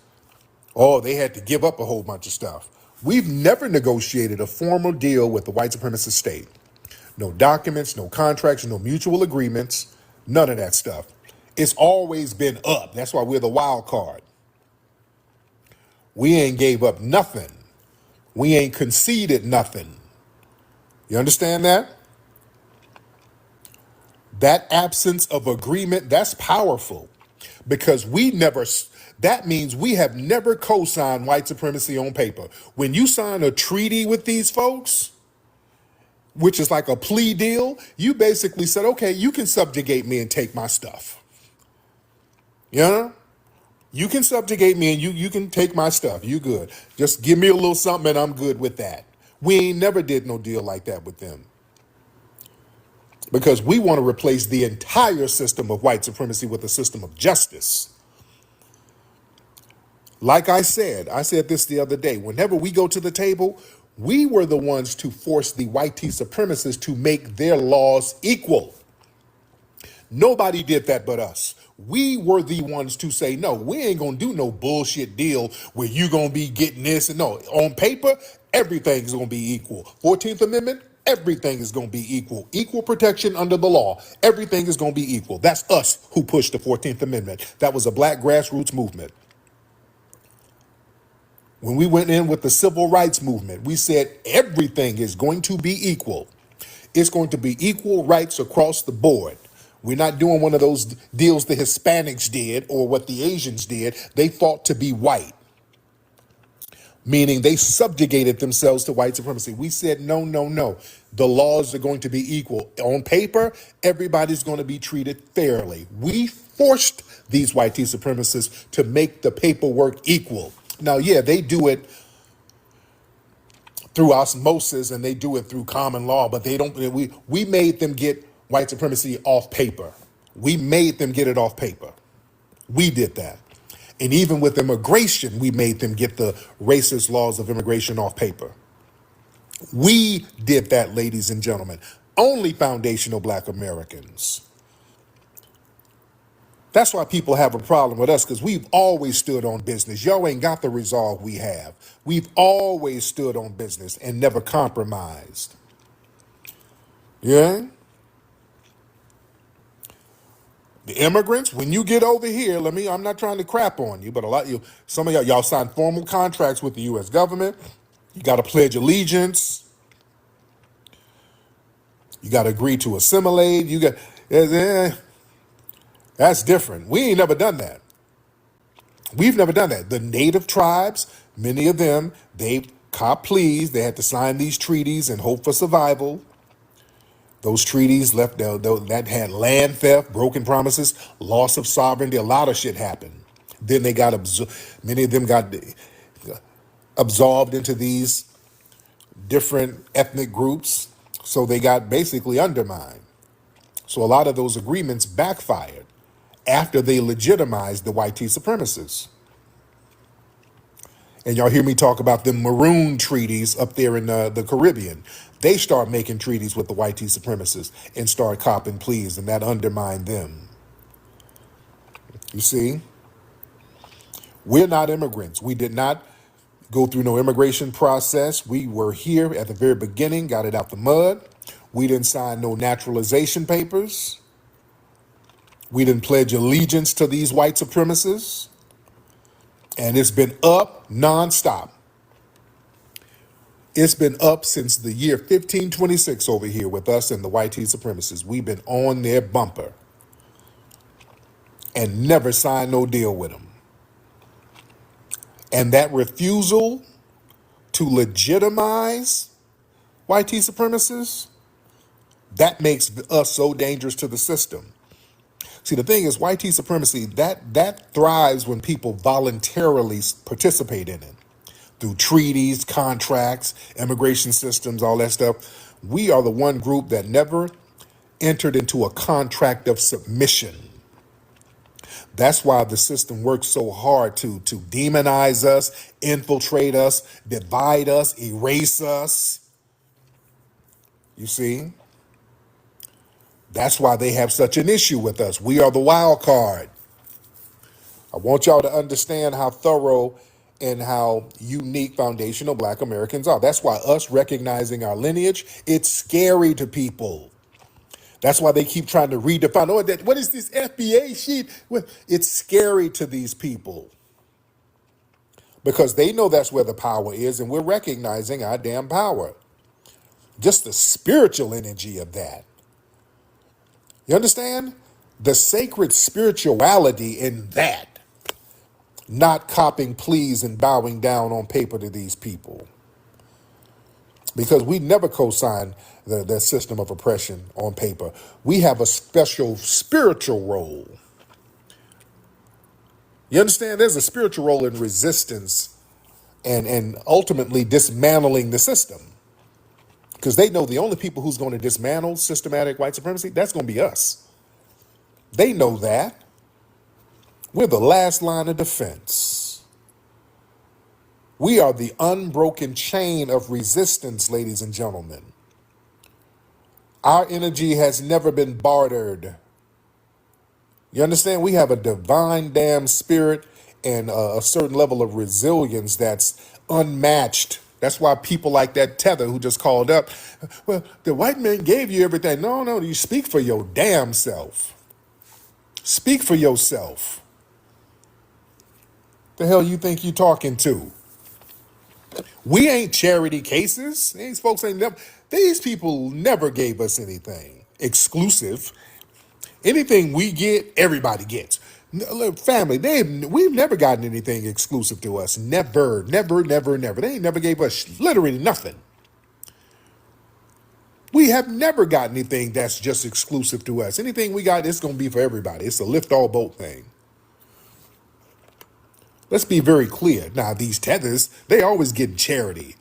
oh, they had to give up a whole bunch of stuff. We've never negotiated a formal deal with the white supremacist state. No documents, no contracts, no mutual agreements, none of that stuff. It's always been up. That's why we're the wild card. We ain't gave up nothing. We ain't conceded nothing. You understand that? That absence of agreement, that's powerful because that means we have never co-signed white supremacy on paper. When you sign a treaty with these folks, which is like a plea deal, you basically said, okay, you can subjugate me and take my stuff. You know? You can subjugate me and you can take my stuff. You good. Just give me a little something and I'm good with that. We ain't never did no deal like that with them. Because we want to replace the entire system of white supremacy with a system of justice. Like I said this the other day, whenever we go to the table, we were the ones to force the white supremacists to make their laws equal. Nobody did that but us. We were the ones to say, no, we ain't gonna do no bullshit deal where you gonna be getting this. And no, on paper, everything's gonna be equal. 14th Amendment, everything is gonna be equal. Equal protection under the law. Everything is gonna be equal. That's us who pushed the 14th Amendment. That was a black grassroots movement. When we went in with the civil rights movement, we said everything is going to be equal. It's going to be equal rights across the board. We're not doing one of those deals the Hispanics did or what the Asians did. They fought to be white, meaning they subjugated themselves to white supremacy. We said, no, no, no. The laws are going to be equal. On paper, everybody's going to be treated fairly. We forced these white supremacists to make the paperwork equal. Now, yeah, they do it through osmosis and they do it through common law, but they don't. We made them get white supremacy off paper. We made them get it off paper. We did that. And even with immigration, we made them get the racist laws of immigration off paper. We did that, ladies and gentlemen. Only foundational black Americans. That's why people have a problem with us, because we've always stood on business. Y'all ain't got the resolve we have. We've always stood on business and never compromised. Yeah? The immigrants, when you get over here, I'm not trying to crap on you, but some of y'all signed formal contracts with the U.S. government. You got to pledge allegiance. You got to agree to assimilate. That's different. We ain't never done that. We've never done that. The native tribes, many of them, they cop pleas. They had to sign these treaties and hope for survival. Those treaties that had land theft, broken promises, loss of sovereignty. A lot of shit happened. Then they got many of them got absolved into these different ethnic groups. So they got basically undermined. So a lot of those agreements backfired after they legitimized the white supremacists. And y'all hear me talk about the maroon treaties up there in the Caribbean. They start making treaties with the white supremacists and start copping pleas, and that undermined them. You see? We're not immigrants. We did not go through no immigration process. We were here at the very beginning, got it out the mud. We didn't sign no naturalization papers. We didn't pledge allegiance to these white supremacists. And it's been up nonstop. It's been up since the year 1526 over here with us and the white supremacists. We've been on their bumper and never signed no deal with them. And that refusal to legitimize white supremacists, that makes us so dangerous to the system. See, the thing is, white supremacy, that thrives when people voluntarily participate in it. Through treaties, contracts, immigration systems, all that stuff. We are the one group that never entered into a contract of submission. That's why the system works so hard to demonize us, infiltrate us, divide us, erase us. You see? That's why they have such an issue with us. We are the wild card. I want y'all to understand how thorough and how unique foundational black Americans are. That's why us recognizing our lineage, it's scary to people. That's why they keep trying to redefine. Oh, what is this FBA shit? It's scary to these people because they know that's where the power is, and we're recognizing our damn power. Just the spiritual energy of that. You understand? The sacred spirituality in that. Not copping pleas and bowing down on paper to these people. Because we never co-sign the system of oppression on paper. We have a special spiritual role. You understand? There's a spiritual role in resistance and ultimately dismantling the system. Because they know the only people who's going to dismantle systematic white supremacy, that's going to be us. They know that. We're the last line of defense. We are the unbroken chain of resistance, ladies and gentlemen. Our energy has never been bartered. You understand? We have a divine damn spirit and a certain level of resilience that's unmatched. That's why people like that Tether who just called up, well, the white man gave you everything. No, you speak for your damn self. Speak for yourself. The hell you think you talking to? We ain't charity cases. These folks ain't never, these people never gave us anything exclusive. Anything we get, everybody gets. Family, we've never gotten anything exclusive to us. Never. They ain't never gave us literally nothing. We have never got anything that's just exclusive to us. Anything we got, it's going to be for everybody. It's a lift all boat thing. Let's be very clear. Now, these tethers, they always getting charity.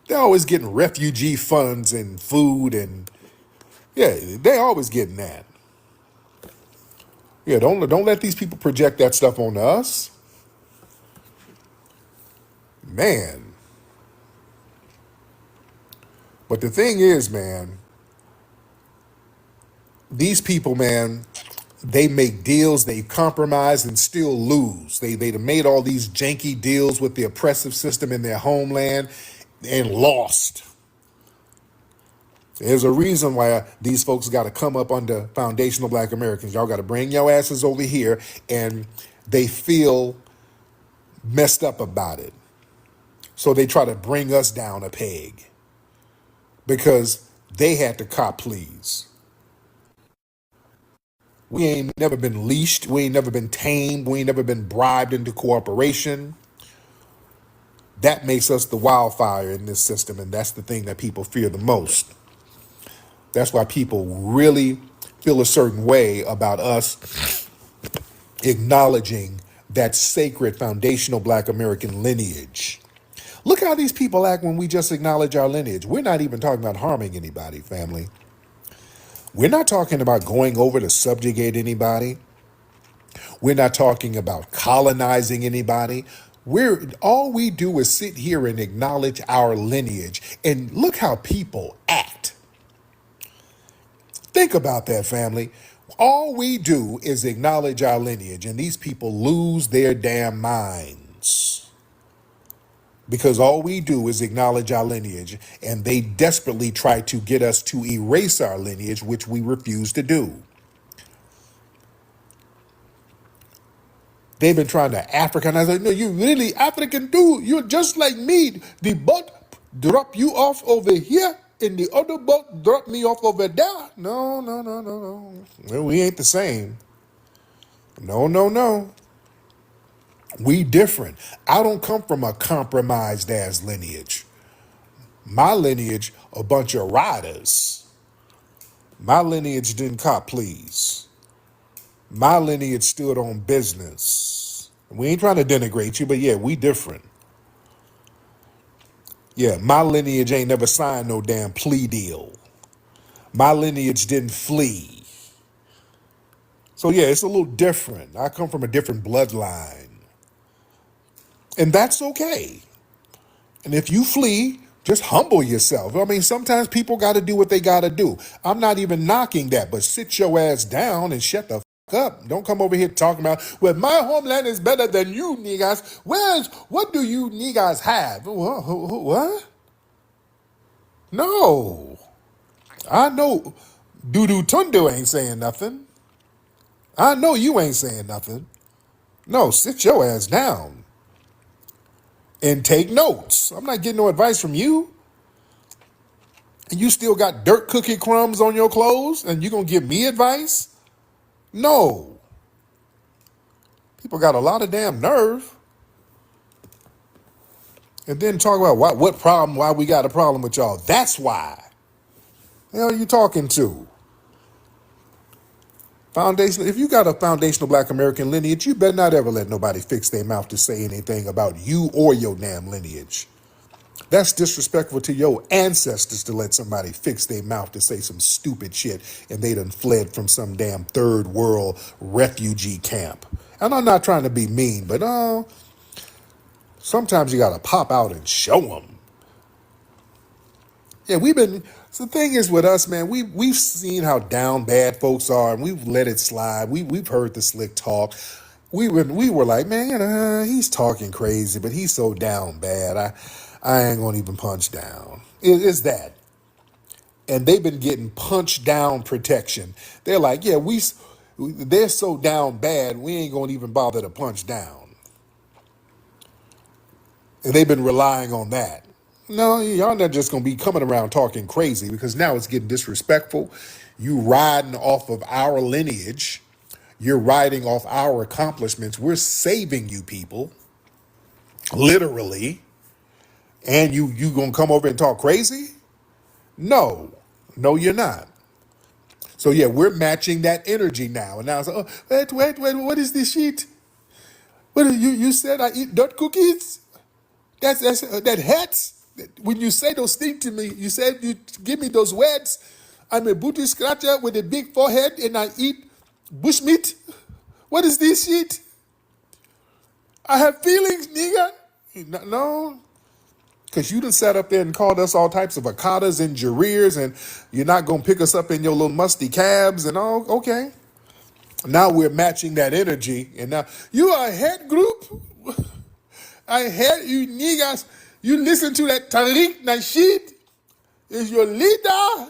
They're always getting refugee funds and food and, yeah, they always getting that. Yeah, don't let these people project that stuff on us. Man. But the thing is, man, these people, man, they make deals, they compromise and still lose. They made all these janky deals with the oppressive system in their homeland and lost. There's a reason why these folks got to come up under foundational Black Americans. Y'all got to bring your asses over here, and they feel messed up about it. So they try to bring us down a peg because they had to cop pleas. We ain't never been leashed. We ain't never been tamed. We ain't never been bribed into cooperation. That makes us the wildfire in this system, and that's the thing that people fear the most. That's why people really feel a certain way about us acknowledging that sacred foundational Black American lineage. Look how these people act when we just acknowledge our lineage. We're not even talking about harming anybody, family. We're not talking about going over to subjugate anybody. We're not talking about colonizing anybody. All we do is sit here and acknowledge our lineage. And look how people act. Think about that, family. All we do is acknowledge our lineage, and these people lose their damn minds. Because all we do is acknowledge our lineage, and they desperately try to get us to erase our lineage, which we refuse to do. They've been trying to Africanize. No, you really African dude. You're just like me. The boat drop you off over here, and the other boat drop me off over there. No. Well, we ain't the same. No. We different. I don't come from a compromised ass lineage. My lineage, a bunch of riders. My lineage didn't cop pleas. My lineage stood on business. We ain't trying to denigrate you, but yeah, we different. Yeah, my lineage ain't never signed no damn plea deal. My lineage didn't flee. So yeah, it's a little different. I come from a different bloodline. And that's okay. And if you flee, just humble yourself. I mean, sometimes people got to do what they got to do. I'm not even knocking that, but sit your ass down and shut the up. Don't come over here talking about, well, my homeland is better than you niggas. What do you niggas have? What? No. I know Dudu Tundu ain't saying nothing. I know you ain't saying nothing. No, sit your ass down and take notes. I'm not getting no advice from you. And you still got dirt cookie crumbs on your clothes and you gonna give me advice? No. People got a lot of damn nerve. And then talk about what problem, why we got a problem with y'all. That's why. The hell are you talking to? Foundational. If you got a foundational Black American lineage, you better not ever let nobody fix their mouth to say anything about you or your damn lineage. That's disrespectful to your ancestors to let somebody fix their mouth to say some stupid shit and they done fled from some damn third world refugee camp. And I'm not trying to be mean, but sometimes you gotta pop out and show them. Yeah, so the thing is with us, man, we've seen how down bad folks are and we've let it slide. We've heard the slick talk. We were like, man, he's talking crazy, but he's so down bad. I ain't gonna even punch down. It's that. And they've been getting punch down protection. They're like, yeah, they're so down bad, we ain't gonna even bother to punch down. And they've been relying on that. No, y'all not just gonna be coming around talking crazy because now it's getting disrespectful. You riding off of our lineage. You're riding off our accomplishments. We're saving you people, literally. And you gonna come over and talk crazy? No, you're not. So yeah, we're matching that energy now. And now it's like, oh, wait, what is this shit? What you said I eat dirt cookies? That's that hurts. When you say those things to me, you said you give me those words. I'm a booty scratcher with a big forehead and I eat bushmeat. What is this shit? I have feelings, nigga. No, because you done sat up there and called us all types of avocados and jareers and you're not going to pick us up in your little musty cabs and all. Okay. Now we're matching that energy and now you are a head group. I heard you niggas. You listen to that Tariq Nasheed is your leader.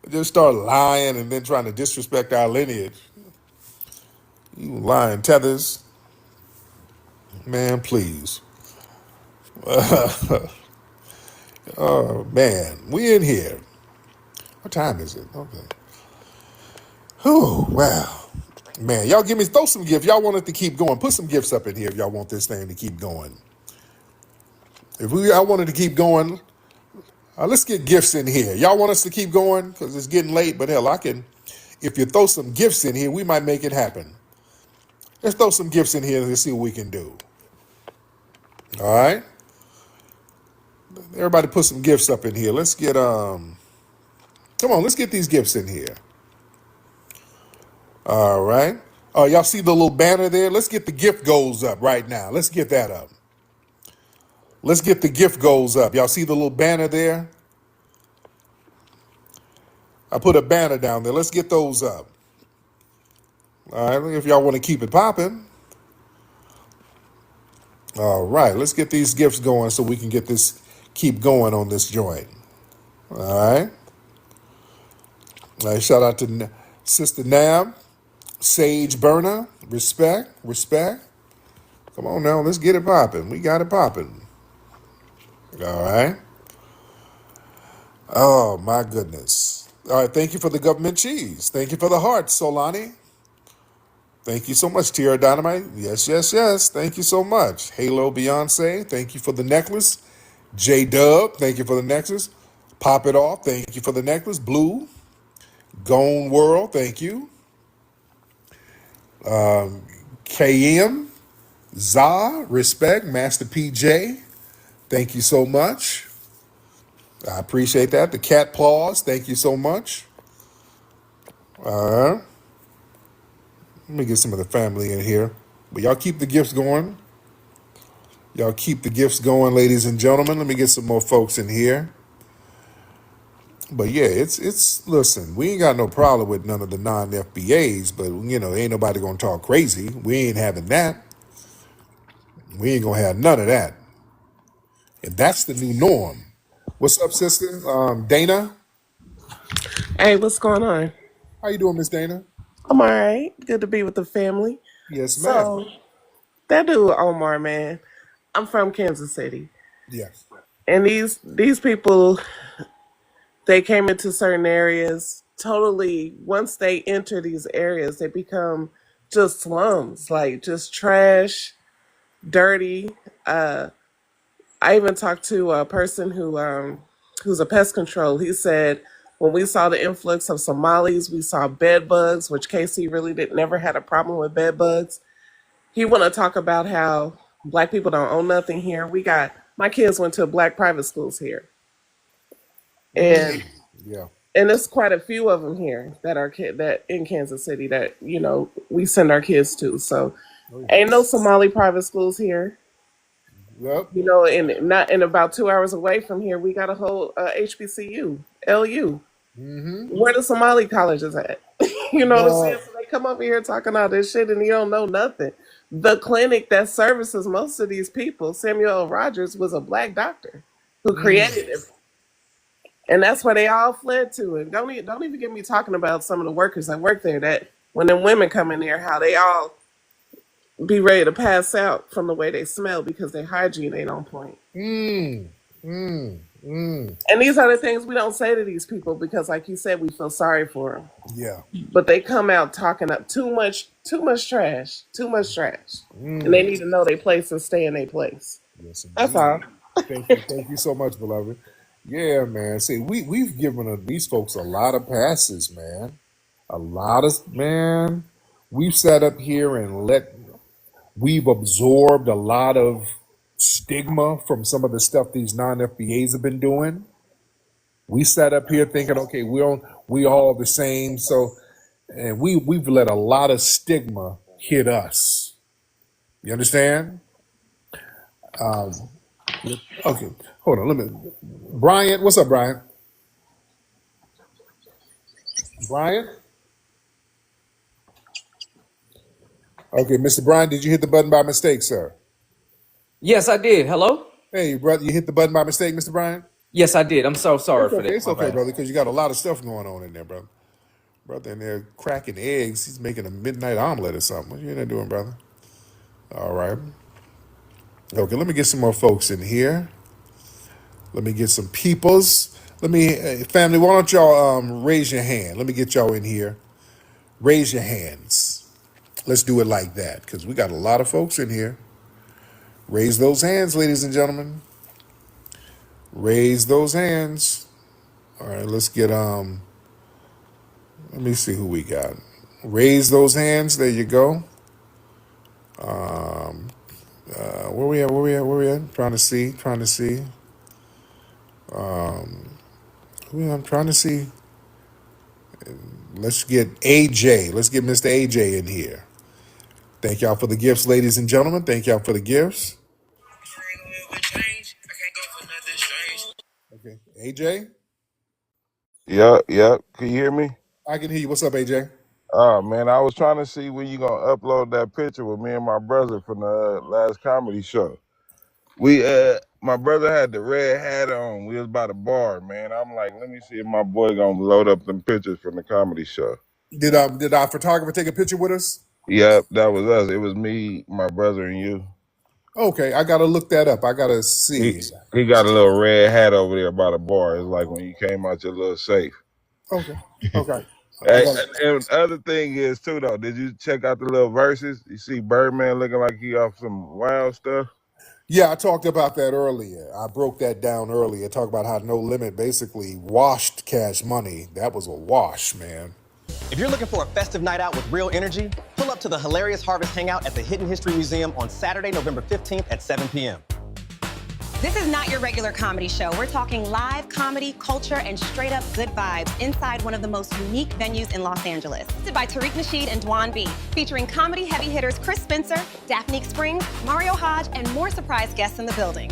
Just start lying and then trying to disrespect our lineage. You lying tethers. Man, please. Oh, man. We in here. What time is it? Okay. Oh, wow. Man, y'all throw some gifts. Y'all want it to keep going. Put some gifts up in here if y'all want this thing to keep going. I wanted to keep going, let's get gifts in here. Y'all want us to keep going? Because it's getting late, but hell, if you throw some gifts in here, we might make it happen. Let's throw some gifts in here and see what we can do. All right? Everybody put some gifts up in here. Let's get, come on, let's get these gifts in here. All right. Oh, y'all see the little banner there? Let's get the gift goals up right now. Let's get that up. Let's get the gift goals up. Y'all see the little banner there? I put a banner down there. Let's get those up. All right, if y'all want to keep it popping. All right, let's get these gifts going so we can keep going on this joint. All right. All right, shout out to Sister Nab, Sage Burner, respect. Come on now, let's get it popping. We got it popping. All right. Oh, my goodness. All right, thank you for the government cheese. Thank you for the heart, Solani. Thank you so much, Tierra Dynamite. Yes. Thank you so much. Halo Beyonce, thank you for the necklace. J-Dub, thank you for the necklace. Pop It Off, thank you for the necklace. Blue, Gone World, thank you. KM, Za, respect. Master PJ, thank you so much. I appreciate that. The Cat Paws, thank you so much. Let me get some of the family in here. But y'all keep the gifts going. Y'all keep the gifts going, ladies and gentlemen. Let me get some more folks in here. But yeah, listen, we ain't got no problem with none of the non-FBAs, but ain't nobody gonna talk crazy. We ain't having that. We ain't gonna have none of that. And that's the new norm. What's up, sister? Dana. Hey, what's going on? How you doing, Miss Dana? I'm all right. Good to be with the family. Yes, ma'am. So, that dude Omar, man, I'm from Kansas City. Yes. And these people, they came into certain areas totally, once they enter these areas, they become just slums, like just trash, dirty. I even talked to a person who's a pest control. He said when we saw the influx of Somalis, we saw bed bugs, which Casey really did never had a problem with bed bugs. He want to talk about how black people don't own nothing here. We got my kids went to black private schools here, and Yeah. and there's quite a few of them here that are that in Kansas City that we send our kids to. So ain't no Somali private schools here. Yep. And not in about 2 hours away from here, we got a whole HBCU, LU. Where the Somali colleges at? You know what I'm saying? So they come over here talking all this shit and you don't know nothing. The clinic that services most of these people, Samuel L. Rogers, was a black doctor who created it. And that's where they all fled to. And don't even get me talking about some of the workers that work there, that when them women come in there, how they all be ready to pass out from the way they smell because their hygiene ain't on point. And these are the things we don't say to these people because, like you said, we feel sorry for them. Yeah. But they come out talking up too much trash, and they need to know their place and stay in their place. Yes, That's all. Thank you so much, beloved. Yeah, man. See, we've given these folks a lot of passes, man. We've sat up here and we've absorbed a lot of stigma from some of the stuff these non-FBAs have been doing. We sat up here thinking, okay, we all the same. So, and we've let a lot of stigma hit us. You understand? Okay, hold on. Brian, what's up, Brian? Brian? Okay, Mr. Brian, did you hit the button by mistake, sir? Yes, I did. Hello? Hey, brother, you hit the button by mistake, Mr. Brian? Yes, I did. I'm so sorry for that. It's okay, brother, because you got a lot of stuff going on in there, brother. Brother in there cracking eggs. He's making a midnight omelet or something. What are you in there doing, brother? All right. Okay, let me get some more folks in here. Let me get some peoples. Family, why don't y'all raise your hand? Let me get y'all in here. Raise your hands. Let's do it like that, because we got a lot of folks in here. Raise those hands, ladies and gentlemen. Raise those hands. All right, let's get let me see who we got. Raise those hands. There you go. Where we at? Trying to see. I'm trying to see. Let's get AJ. Let's get Mr. AJ in here. Thank y'all for the gifts, ladies and gentlemen. Thank y'all for the gifts. Okay, AJ? Yep. Can you hear me? I can hear you. What's up, AJ? Oh man, I was trying to see when you gonna upload that picture with me and my brother from the last comedy show. My brother had the red hat on. We was by the bar, man. I'm like, let me see if my boy gonna load up them pictures from the comedy show. Did our photographer take a picture with us? Yep, that was us. It was me, my brother, and you. Okay, I gotta look that up. I gotta see. He got a little red hat over there by the bar. It's like when you came out your little safe. Okay. Hey, and the other thing is too though, did you check out the little verses? You see Birdman looking like he off some wild stuff? Yeah, I talked about that earlier. I broke that down earlier. Talked about how No Limit basically washed Cash Money. That was a wash, man. If you're looking for a festive night out with real energy, pull up to the Hilarious Harvest Hangout at the Hidden History Museum on Saturday, November 15th at 7 p.m. This is not your regular comedy show. We're talking live comedy, culture, and straight up good vibes inside one of the most unique venues in Los Angeles. Hosted by Tariq Nasheed and Dwan B, featuring comedy heavy hitters Chris Spencer, Daphne Springs, Mario Hodge, and more surprise guests in the building.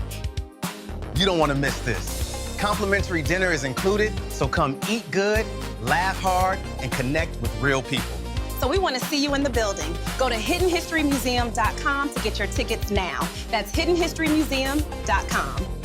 You don't want to miss this. Complimentary dinner is included, so come eat good, laugh hard, and connect with real people. So we want to see you in the building. Go to hiddenhistorymuseum.com to get your tickets now. That's hiddenhistorymuseum.com.